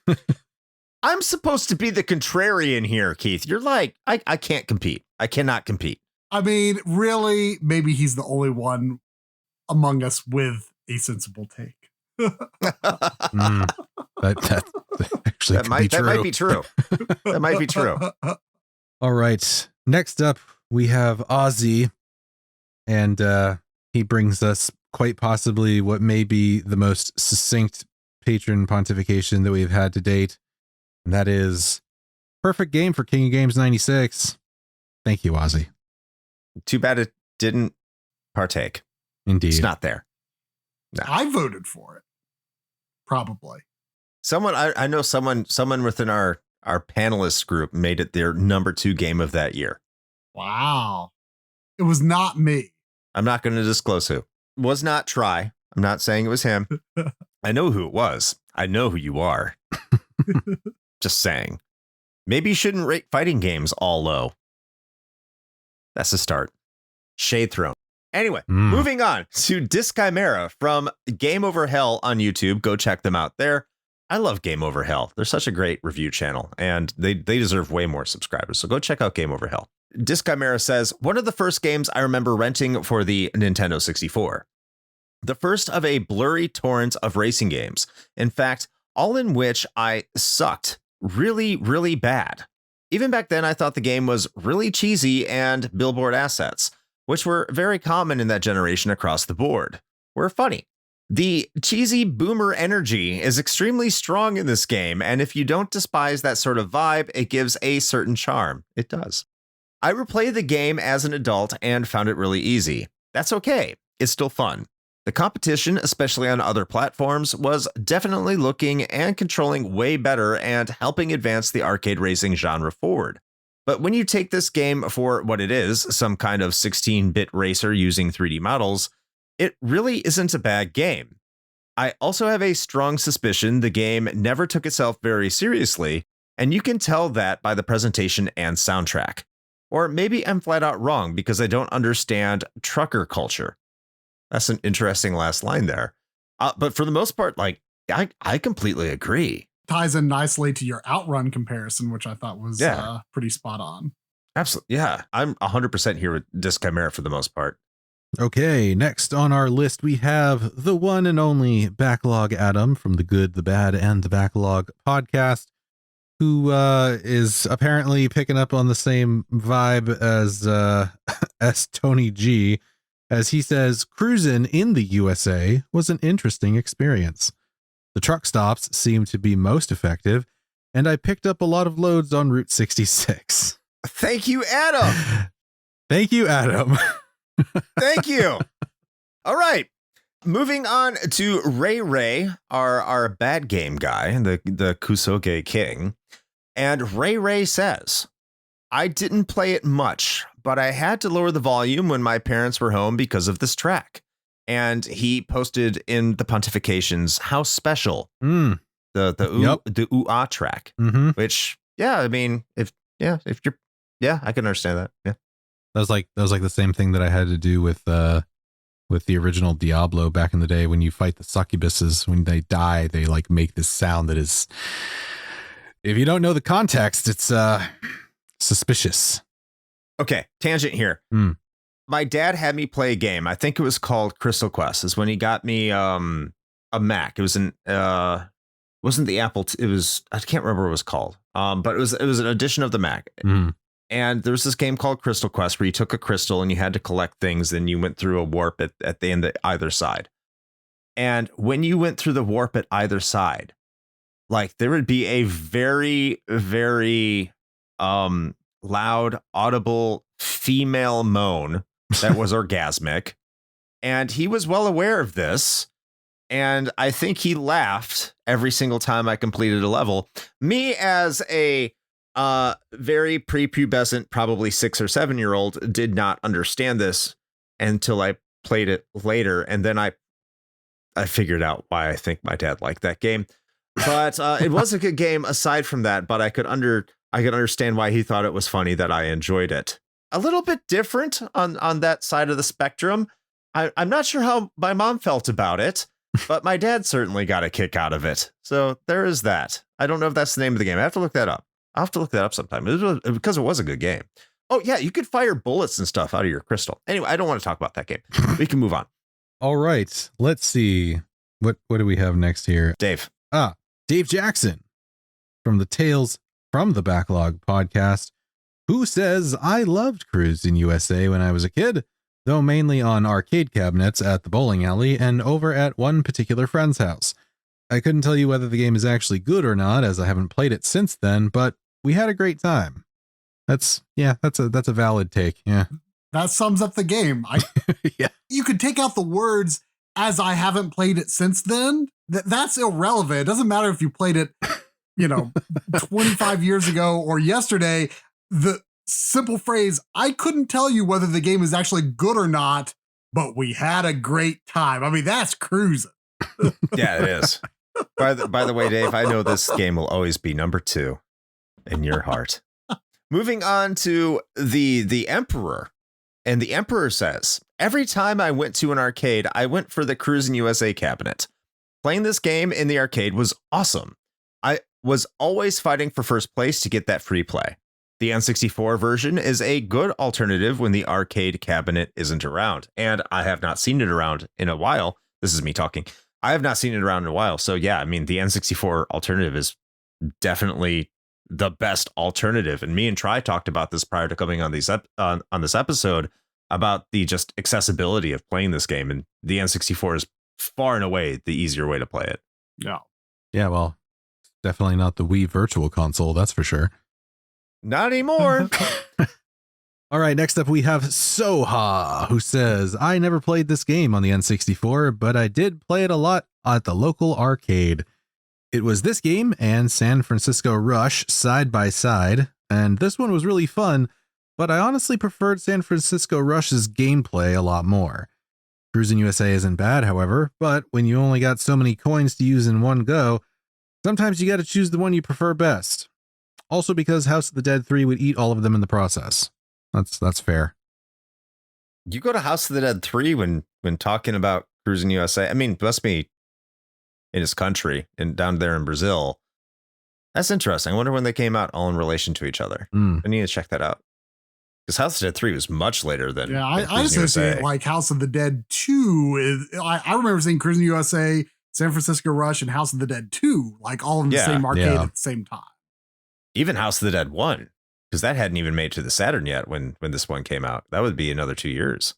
I'm supposed to be the contrarian here, Keith. You're like, I can't compete. I cannot compete. I mean, really, maybe he's the only one among us with a sensible take. That actually That might be true. That might be true. All right. Next up, we have Ozzy, and he brings us quite possibly what may be the most succinct patron pontification that we've had to date, and that is perfect game for King of Games 96. Thank you, Ozzy. Too bad it didn't partake. Indeed. It's not there. No. I voted for it. Probably. I know someone within our panelist group made it their number 2 game of that year. Wow. It was not me. I'm not going to disclose who. It was not Try. I'm not saying it was him. I know who it was. I know who you are. Just saying. Maybe you shouldn't rate fighting games all low. That's the start. Shade thrown. Anyway, moving on to Disc Chimera from Game Over Hell on YouTube. Go check them out there. I love Game Over Hell. They're such a great review channel, and they deserve way more subscribers. So go check out Game Over Hell. Disc Chimera says, one of the first games I remember renting for the Nintendo 64. The first of a blurry torrent of racing games. In fact, all in which I sucked really, really bad. Even back then, I thought the game was really cheesy and billboard assets, which were very common in that generation across the board, were funny. The cheesy boomer energy is extremely strong in this game, and if you don't despise that sort of vibe, it gives a certain charm. It does. I replayed the game as an adult and found it really easy. That's okay. It's still fun. The competition, especially on other platforms, was definitely looking and controlling way better and helping advance the arcade racing genre forward. But when you take this game for what it is, some kind of 16-bit racer using 3D models, it really isn't a bad game. I also have a strong suspicion the game never took itself very seriously, and you can tell that by the presentation and soundtrack. Or maybe I'm flat out wrong because I don't understand trucker culture. That's an interesting last line there. But for the most part, like, I completely agree. Ties in nicely to your Outrun comparison, which I thought was pretty spot on. Absolutely. Yeah, I'm 100% here with Disc Chimera for the most part. Okay, next on our list, we have the one and only Backlog Adam from the Good, the Bad, and the Backlog podcast, who is apparently picking up on the same vibe as Tony G, as he says, Cruis'n in the USA was an interesting experience. The truck stops seemed to be most effective, and I picked up a lot of loads on Route 66. Thank you, Adam. Thank you, Adam. Thank you. All right. Moving on to Ray, our bad game guy, the Kusoge King. And Ray says, I didn't play it much, but I had to lower the volume when my parents were home because of this track. And he posted in the pontifications how special the ooh-ah track, which, yeah, I mean, if you're, I can understand that. Yeah. That was like the same thing that I had to do with the original Diablo back in the day. When you fight the succubuses, when they die, they like make this sound that is, if you don't know the context, it's suspicious. Okay, tangent here. My dad had me play a game. I think it was called Crystal Quest. Is when he got me a Mac. It was wasn't the Apple. It was, I can't remember what it was called. But it was an edition of the Mac. And there's this game called Crystal Quest where you took a crystal and you had to collect things, and you went through a warp at the end of either side. And when you went through the warp at either side, like there would be a very, very loud, audible female moan that was orgasmic. And he was well aware of this. And I think he laughed every single time I completed a level. Me as a very prepubescent, probably 6 or 7 year old, did not understand this until I played it later. And then I figured out why I think my dad liked that game. But it was a good game aside from that. But I could understand why he thought it was funny that I enjoyed it. A little bit different on that side of the spectrum. I'm not sure how my mom felt about it, but my dad certainly got a kick out of it. So there is that. I don't know if that's the name of the game. I have to look that up. I'll have to look that up sometime because it was a good game. Oh, yeah, you could fire bullets and stuff out of your crystal. Anyway, I don't want to talk about that game. We can move on. All right. Let's see. What do we have next here? Dave. Dave Jackson from the Tales from the Backlog podcast, who says, I loved Cruis'n USA when I was a kid, though mainly on arcade cabinets at the bowling alley and over at one particular friend's house. I couldn't tell you whether the game is actually good or not, as I haven't played it since then, but we had a great time. That's a valid take. Yeah. That sums up the game. Yeah. You could take out the words "as I haven't played it since then." That's irrelevant. It doesn't matter if you played it, 25 years ago or yesterday. The simple phrase, I couldn't tell you whether the game is actually good or not, but we had a great time. I mean, that's cruising. Yeah, it is. By the way, Dave, I know this game will always be number 2 in your heart. Moving on to the Emperor. And the Emperor says, every time I went to an arcade, I went for the Cruis'n USA cabinet. Playing this game in the arcade was awesome. I was always fighting for first place to get that free play. The N64 version is a good alternative when the arcade cabinet isn't around. And I have not seen it around in a while. This is me talking. I have not seen it around in a while. So yeah, I mean, the N64 alternative is definitely the best alternative. And me and Try talked about this prior to coming on on this episode about the just accessibility of playing this game. And the N64 is far and away the easier way to play it. Yeah. Yeah, well, definitely not the Wii Virtual Console, that's for sure. Not anymore. All right, next up we have Soha, who says, I never played this game on the N64, but I did play it a lot at the local arcade. It was this game and San Francisco Rush side by side, and this one was really fun, but I honestly preferred San Francisco Rush's gameplay a lot more. Cruis'n USA isn't bad, however, but when you only got so many coins to use in one go, sometimes you got to choose the one you prefer best. Also because House of the Dead 3 would eat all of them in the process. That's fair. You go to House of the Dead 3 when talking about Cruis'n USA. I mean, must be in his country and down there in Brazil. That's interesting. I wonder when they came out all in relation to each other. I need to check that out. Because House of the Dead 3 was much later than. Yeah, I associate like House of the Dead 2. I remember seeing Cruis'n USA, San Francisco Rush, and House of the Dead 2, like all in the same arcade at the same time. Even House of the Dead 1, because that hadn't even made it to the Saturn yet when this one came out. That would be another 2 years.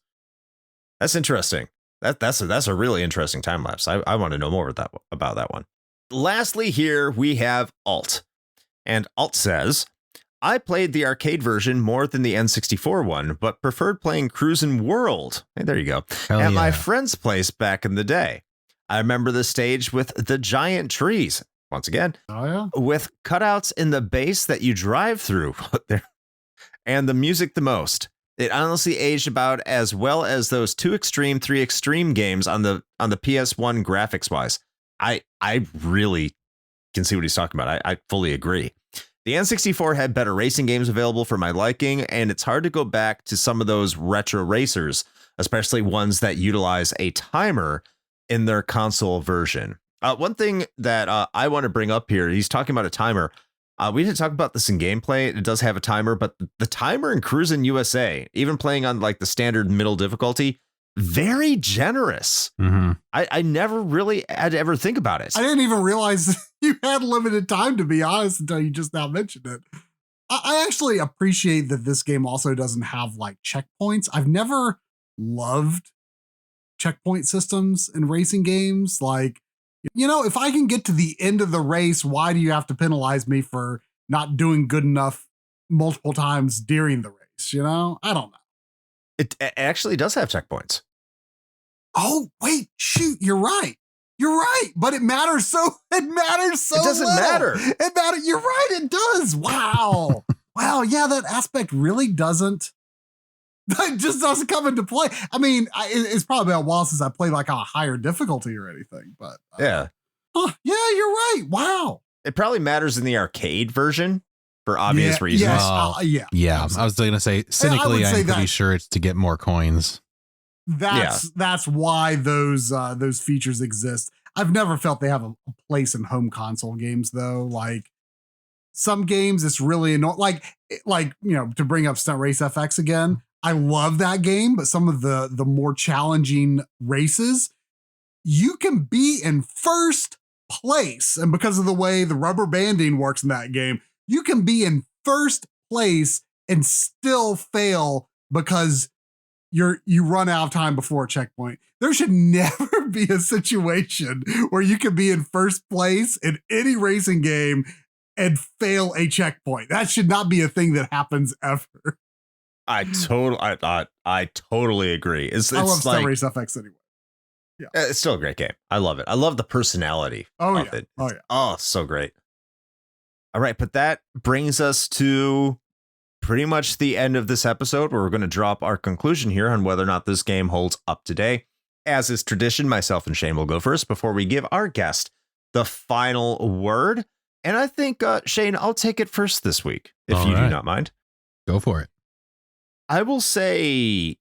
That's interesting. That's a really interesting time lapse. I want to know more about that one. Lastly, here we have Alt. And Alt says, I played the arcade version more than the N64 one, but preferred playing Cruis'n World. Hey, there you go. At my friend's place back in the day. I remember the stage with the giant trees. Once again, with cutouts in the base that you drive through and the music the most. It honestly aged about as well as those 2 Extreme, 3 Extreme games on the PS1 graphics wise. I really can see what he's talking about. I fully agree. The N64 had better racing games available for my liking, and it's hard to go back to some of those retro racers, especially ones that utilize a timer in their console version. One thing that I want to bring up here, he's talking about a timer. We didn't talk about this in gameplay. It does have a timer, but the timer in Cruis'n USA, even playing on like the standard middle difficulty, very generous. Mm-hmm. I never really had to ever think about it. I didn't even realize you had limited time, to be honest, until you just now mentioned it. I actually appreciate that this game also doesn't have like checkpoints. I've never loved checkpoint systems in racing games. Like, if I can get to the end of the race, why do you have to penalize me for not doing good enough multiple times during the race? I don't know. It actually does have checkpoints. Oh, wait, shoot, you're right. You're right, but it matters so It doesn't little. matter. It matters. You're right, it does. Wow. Wow, yeah, that aspect really doesn't. It just doesn't come into play. I mean, it's probably been a while since I played like on a higher difficulty or anything, but Yeah. yeah, you're right. Wow. It probably matters in the arcade version for obvious reasons. Yes, Yeah, I was going to say, cynically, I'm pretty sure it's to get more coins. That's why those features exist. I've never felt they have a place in home console games though. Like some games, it's really annoying. Like to bring up Stunt Race FX again, I love that game, but some of the more challenging races, you can be in first place, and because of the way the rubber banding works in that game, you can be in first place and still fail because you run out of time before a checkpoint. There should never be a situation where you can be in first place in any racing game and fail a checkpoint. That should not be a thing that happens ever. I totally agree. I love Stunt Race FX anyway. Yeah, it's still a great game. I love it. I love the personality of it. Oh yeah. Oh, so great. All right, but that brings us to pretty much the end of this episode, where we're going to drop our conclusion here on whether or not this game holds up today. As is tradition, myself and Shane will go first before we give our guest the final word. And I think, Shane, I'll take it first this week, if you do not mind. Go for it. I will say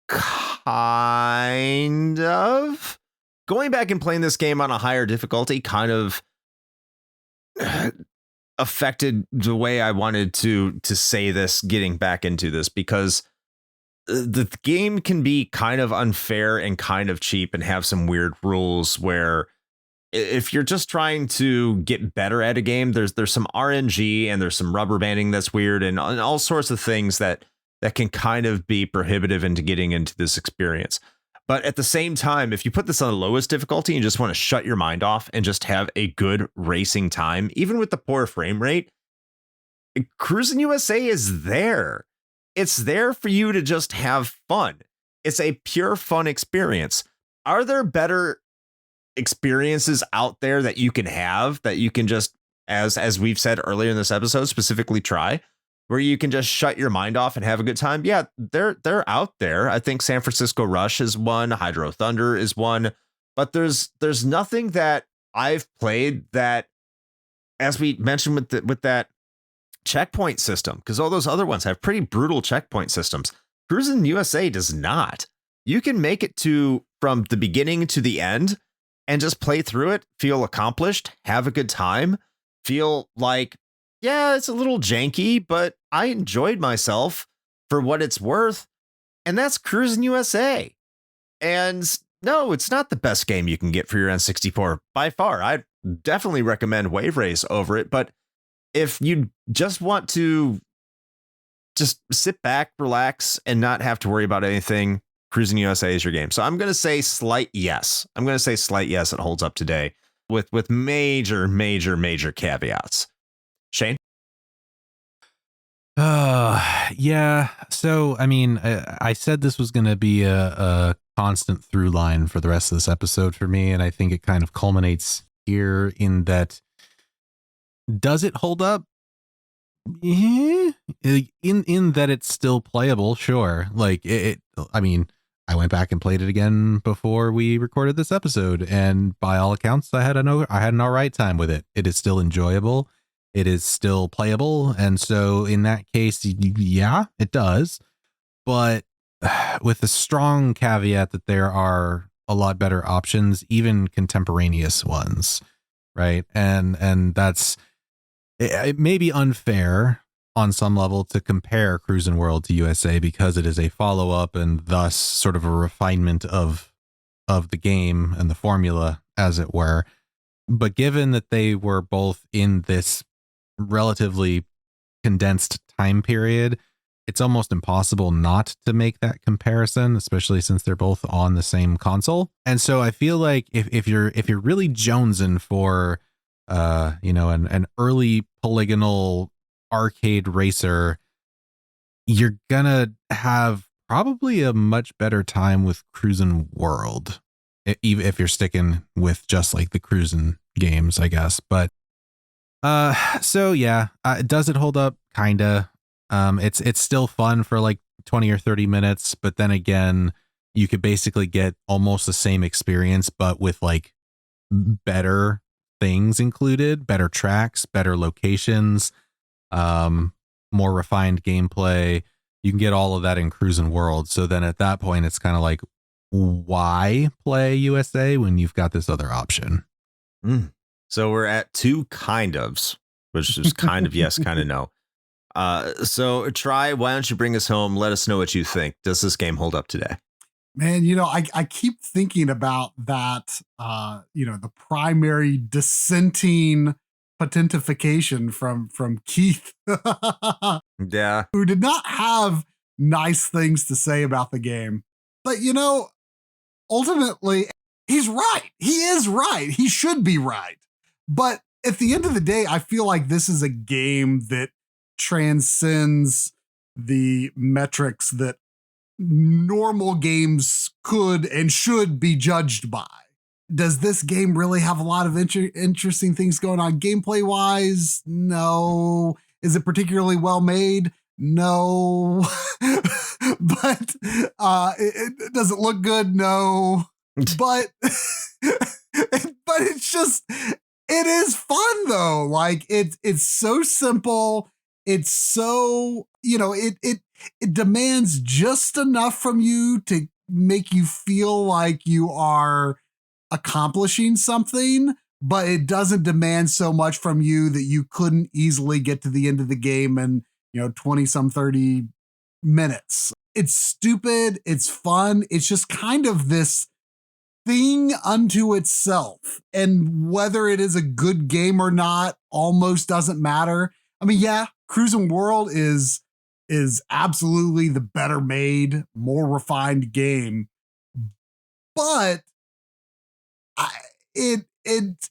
kind of. Going back and playing this game on a higher difficulty kind of affected the way I wanted to say this, getting back into this, because the game can be kind of unfair and kind of cheap and have some weird rules where if you're just trying to get better at a game, there's some RNG and there's some rubber banding that's weird and all sorts of things that can kind of be prohibitive into getting into this experience. But at the same time, if you put this on the lowest difficulty and just want to shut your mind off and just have a good racing time, even with the poor frame rate, Cruis'n USA is there. It's there for you to just have fun. It's a pure fun experience. Are there better experiences out there that you can have, that you can just, as we've said earlier in this episode, specifically try, where you can just shut your mind off and have a good time? Yeah, they're out there. I think San Francisco Rush is one, Hydro Thunder is one, but there's nothing that I've played that, as we mentioned with that checkpoint system, because all those other ones have pretty brutal checkpoint systems. Cruis'n USA does not. You can make it from the beginning to the end and just play through it, feel accomplished, have a good time, feel like, yeah, it's a little janky, but I enjoyed myself for what it's worth. And that's Cruis'n USA. And no, it's not the best game you can get for your N64 by far. I definitely recommend Wave Race over it. But if you just want to just sit back, relax, and not have to worry about anything, Cruis'n USA is your game. So I'm going to say slight yes. It holds up today with major caveats. Shane? Yeah. So, I mean, I said this was going to be a constant through line for the rest of this episode for me. And I think it kind of culminates here in that, does it hold up? Yeah. In that it's still playable. Sure. Like I mean, I went back and played it again before we recorded this episode, and by all accounts, I had an all right time with it. It is still enjoyable. It is still playable. And so in that case, yeah, it does. But with the strong caveat that there are a lot better options, even contemporaneous ones. Right. And that's, it may be unfair on some level to compare Cruis'n World to USA because it is a follow up and thus sort of a refinement of the game and the formula, as it were. But given that they were both in this relatively condensed time period, it's almost impossible not to make that comparison, especially since they're both on the same console. And so I feel like if you're really jonesing for an early polygonal arcade racer, you're gonna have probably a much better time with Cruis'n World, even if you're sticking with just like the Cruis'n games, I guess. But so yeah, does it hold up? Kinda. It's still fun for like 20 or 30 minutes, but then again, you could basically get almost the same experience, but with like better things included, better tracks, better locations, more refined gameplay. You can get all of that in Cruis'n World. So then at that point, it's kind of like, why play USA when you've got this other option? So we're at two kind ofs, which is kind of yes, kind of no. So Try, why don't you bring us home? Let us know what you think. Does this game hold up today? Man, I keep thinking about that, the primary dissenting patentification from Keith. Yeah. Who did not have nice things to say about the game. But, ultimately, he's right. He is right. He should be right. But at the end of the day, I feel like this is a game that transcends the metrics that normal games could and should be judged by. Does this game really have a lot of interesting things going on gameplay wise? No. Is it particularly well made? No. But does it look good? No. But but it's just, it is fun though. Like it's so simple. It's so, it demands just enough from you to make you feel like you are accomplishing something, but it doesn't demand so much from you that you couldn't easily get to the end of the game in, 20 some 30 minutes. It's stupid. It's fun. It's just kind of this thing unto itself. And whether it is a good game or not almost doesn't matter. I mean, yeah, Cruis'n World is absolutely the better made, more refined game, but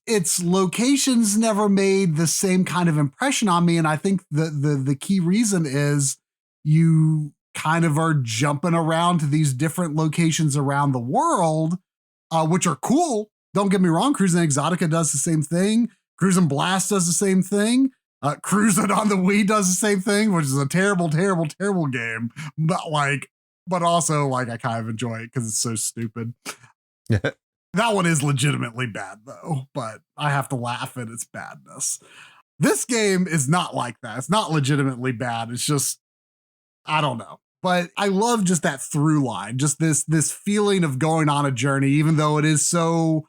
its locations never made the same kind of impression on me. And I think the key reason is you kind of are jumping around to these different locations around the world, which are cool. Don't get me wrong. Cruis'n Exotica does the same thing. Cruis'n Blast does the same thing. Cruis'n on the Wii does the same thing, which is a terrible, terrible, terrible game. But also I kind of enjoy it because it's so stupid. That one is legitimately bad though, but I have to laugh at its badness. This game is not like that. It's not legitimately bad. It's just, I don't know. But I love just that through line, just this feeling of going on a journey, even though it is so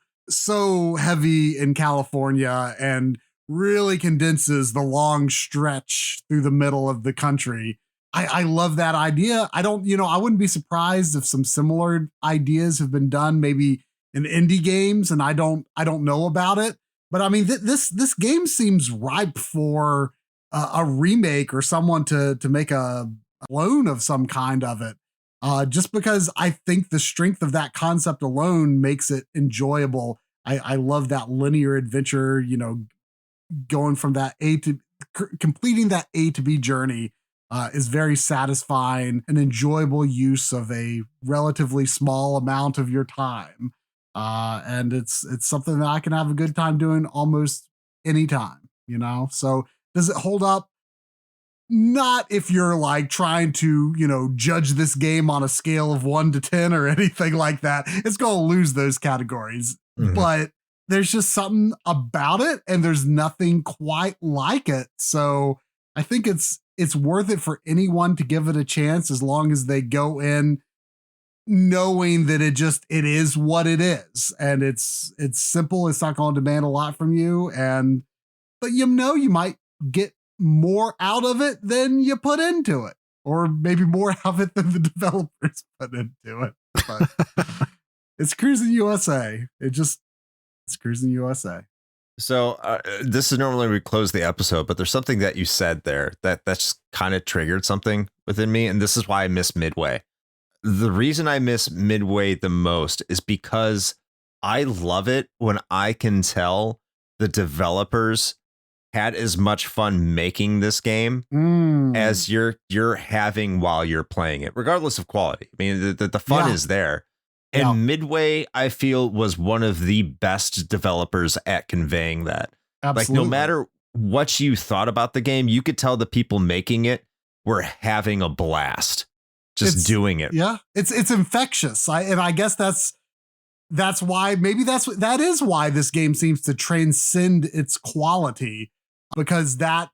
heavy in California and really condenses the long stretch through the middle of the country. I love that idea. I wouldn't be surprised if some similar ideas have been done maybe in indie games and I don't know about it. But I mean, this game seems ripe for a remake or someone to make a clone of some kind of it. Just because I think the strength of that concept alone makes it enjoyable. I love that linear adventure, going from that completing that A to B journey is very satisfying, an enjoyable use of a relatively small amount of your time. And it's something that I can have a good time doing almost any time, So does it hold up? Not if you're like trying to, judge this game on a scale of 1 to 10 or anything like that. It's going to lose those categories. Mm-hmm. But there's just something about it and there's nothing quite like it. So I think it's worth it for anyone to give it a chance as long as they go in knowing that it is what it is. And it's simple. It's not going to demand a lot from you. But you might get more out of it than you put into it, or maybe more out of it than the developers put into it. But it's Cruis'n USA. It's Cruis'n USA. So this is normally we close the episode, but there's something that you said there that's kind of triggered something within me, and this is why I miss Midway. The reason I miss Midway the most is because I love it when I can tell the developers had as much fun making this game as you're having while you're playing it, regardless of quality. I mean, the fun is there. And Midway, I feel, was one of the best developers at conveying that. Absolutely. Like, no matter what you thought about the game, you could tell the people making it were having a blast just doing it. Yeah, it's infectious. I guess that's why, maybe that is why this game seems to transcend its quality, because that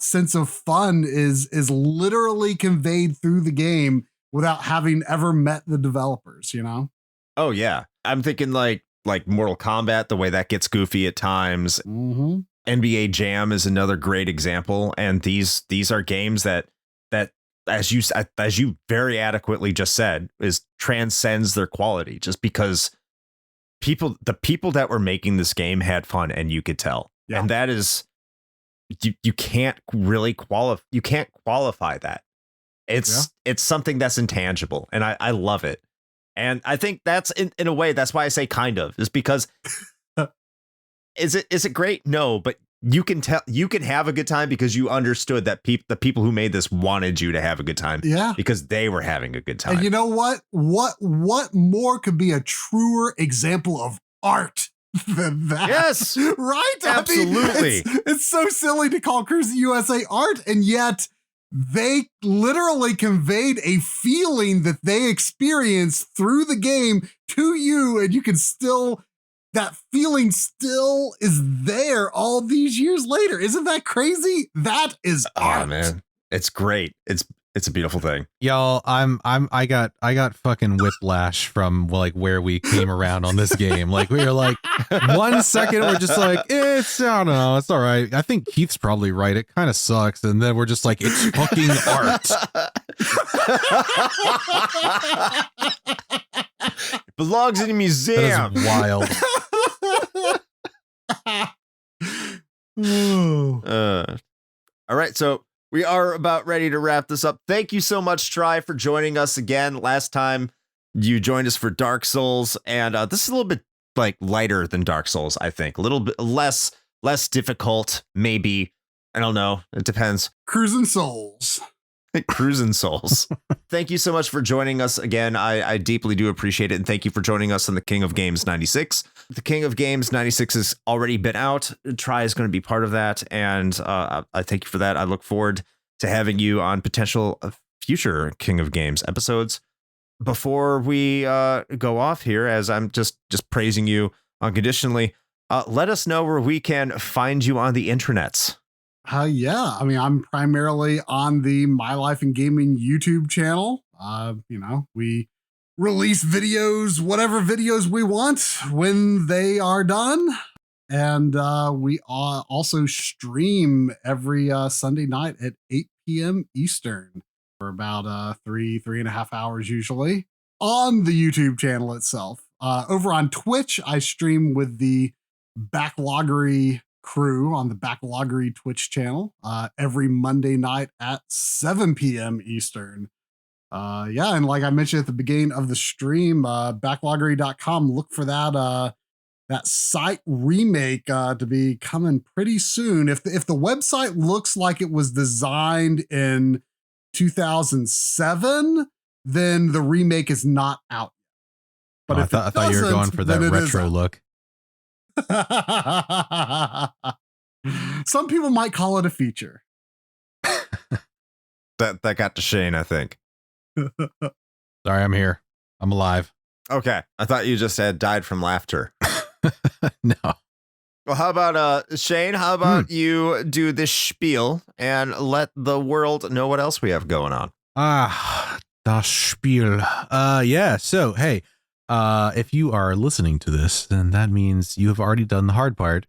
sense of fun is literally conveyed through the game without having ever met the developers, you know? Oh yeah. I'm thinking like Mortal Kombat, the way that gets goofy at times. Mm-hmm. NBA Jam is another great example. And these are games that as you very adequately just said, is transcends their quality, just because the people that were making this game had fun, and you could tell. Yeah. And that is, you can't really qualify that. It's something that's intangible, and I love it. And I think that's in a way, that's why I say kind of, is because is it great? No, but you can tell, you can have a good time because you understood that the people who made this wanted you to have a good time. Yeah. Because they were having a good time. And you know what? What more could be a truer example of art than that? Yes. Right? Absolutely. I mean, it's so silly to call Cruis'n USA art, and yet they literally conveyed a feeling that they experienced through the game to you, and you can still, that feeling still is there all these years later. Isn't that crazy? That is art. Oh man, it's great. It's a beautiful thing. Y'all, I got fucking whiplash from like where we came around on this game. Like we were like 1 second we're just like, I don't know, it's all right. I think Keith's probably right. It kind of sucks. And then we're just like, it's fucking art. It belongs in a museum. That is wild. All right, so we are about ready to wrap this up. Thank you so much, Try, for joining us again. Last time you joined us for Dark Souls, and this is a little bit like lighter than Dark Souls, I think. A little bit less difficult, maybe. I don't know. It depends. Cruis'n Souls. Cruis'n Souls. Thank you so much for joining us again. I deeply do appreciate it. And thank you for joining us on the King of Games 96. The King of Games 96 has already been out. Try is going to be part of that. And I thank you for that. I look forward to having you on potential future King of Games episodes. Before we go off here, as I'm just praising you unconditionally, let us know where we can find you on the internets. Yeah. I mean, I'm primarily on the My Life in Gaming YouTube channel. We release videos, whatever videos we want when they are done. And we also stream every Sunday night at 8 p.m. Eastern for about 3.5 hours usually on the YouTube channel itself. Over on Twitch, I stream with the Backloggery crew on the Backloggery Twitch channel every Monday night at 7 p.m. Eastern. And like I mentioned at the beginning of the stream, backloggery.com, look for that site remake to be coming pretty soon. If the website looks like it was designed in 2007, then the remake is not out. But I thought you were going for that retro look. Some people might call it a feature. That got to Shane, I think. Sorry, I'm here. I'm alive. Okay. I thought you just had died from laughter. No. Well, how about Shane? How about you do this spiel and let the world know what else we have going on? Das Spiel. Yeah. So, hey, if you are listening to this, then that means you have already done the hard part.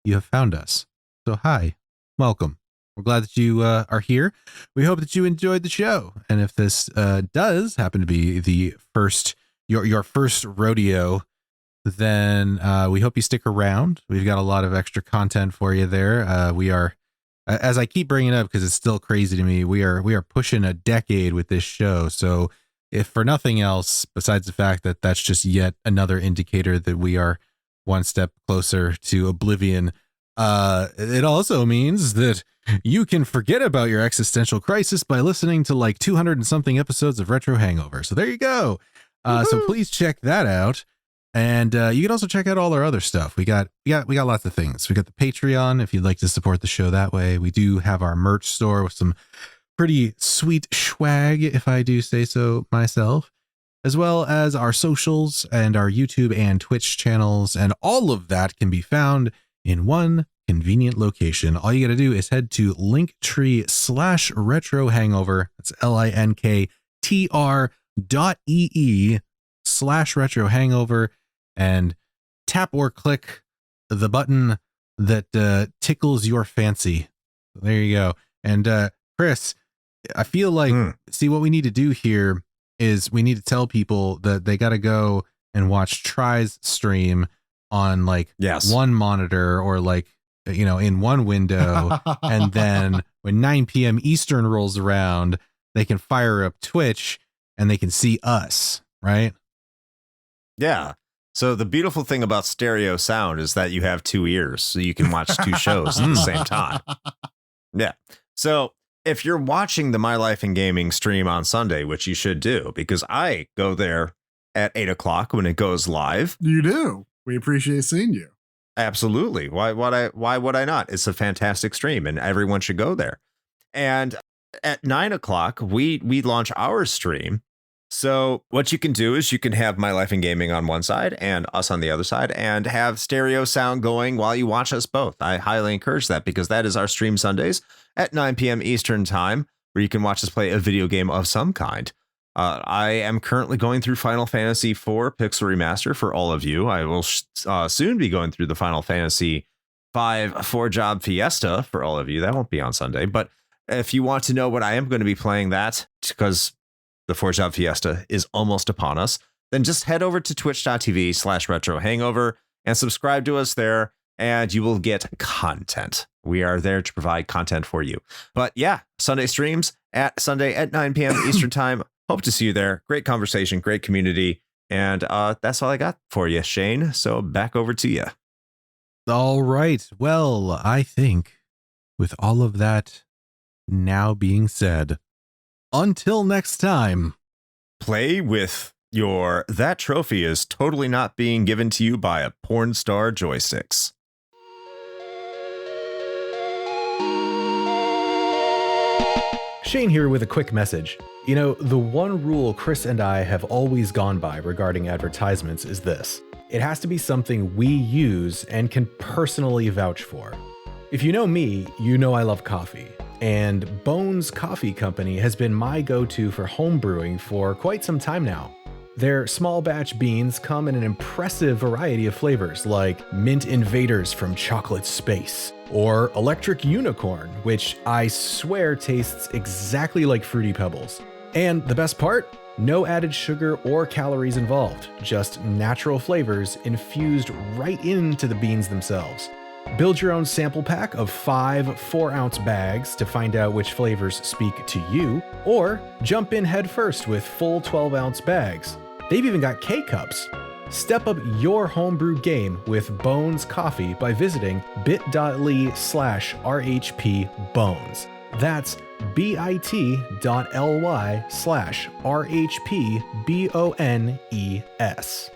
You have found us. So, hi, welcome. We're glad that you are here. We hope that you enjoyed the show. And if this does happen to be the first, your first rodeo then we hope you stick around. We've got a lot of extra content for you there. We are, as I keep bringing it up because it's still crazy to me, we are pushing a decade with this show. So if for nothing else, besides the fact that that's just yet another indicator that we are one step closer to oblivion, it also means that you can forget about your existential crisis by listening to like 200 and something episodes of Retro Hangover. So there you go. So please check that out. And you can also check out all our other stuff. We got lots of things. We got the Patreon if you'd like to support the show that way. We do have our merch store with some pretty sweet swag, if I do say so myself, as well as our socials and our YouTube and Twitch channels. And all of that can be found in one convenient location. All you got to do is head to linktree/retro hangover. That's linktr.ee/retro hangover, and tap or click the button that tickles your fancy. There you go. And Chris, I feel like, see, what we need to do here is we need to tell people that they got to go and watch Try's stream on like one monitor or like, you know, in one window. And then when 9 p.m. Eastern rolls around, they can fire up Twitch and they can see us, right? Yeah. So the beautiful thing about stereo sound is that you have two ears, so you can watch two shows at the same time. Yeah. So if you're watching the My Life in Gaming stream on Sunday, which you should do, because I go there at 8 o'clock when it goes live. You do. We appreciate seeing you. Absolutely. Why would I not? It's a fantastic stream and everyone should go there. And at 9 o'clock, we launch our stream. So what you can do is you can have My Life in Gaming on one side and us on the other side and have stereo sound going while you watch us both. I highly encourage that because that is our stream Sundays at 9 p.m. Eastern time, where you can watch us play a video game of some kind. I am currently going through Final Fantasy IV Pixel Remaster for all of you. I will soon be going through the Final Fantasy V 4-Job Fiesta for all of you. That won't be on Sunday. But if you want to know what I am going to be playing that, because the 4-Job Fiesta is almost upon us, then just head over to twitch.tv/retro hangover and subscribe to us there, and you will get content. We are there to provide content for you. But yeah, Sunday streams at Sunday at 9 p.m. Eastern time. Hope to see you there. Great conversation, great community. And that's all I got for you, Shane. So back over to you. All right. Well, I think with all of that now being said, until next time, play with your That Trophy is totally not being given to you by a porn star joysticks. Shane here with a quick message. You know, the one rule Chris and I have always gone by regarding advertisements is this: it has to be something we use and can personally vouch for. If you know me, you know I love coffee, and Bones Coffee Company has been my go-to for home brewing for quite some time now. Their small batch beans come in an impressive variety of flavors like Mint Invaders from Chocolate Space, or Electric Unicorn, which I swear tastes exactly like Fruity Pebbles. And the best part? No added sugar or calories involved, just natural flavors infused right into the beans themselves. Build your own sample pack of 5 4-ounce bags to find out which flavors speak to you, or jump in head first with full 12-ounce bags. They've even got K-Cups. Step up your homebrew game with Bones Coffee by visiting bit.ly/RHPBones. That's bit.ly/RHPBONES.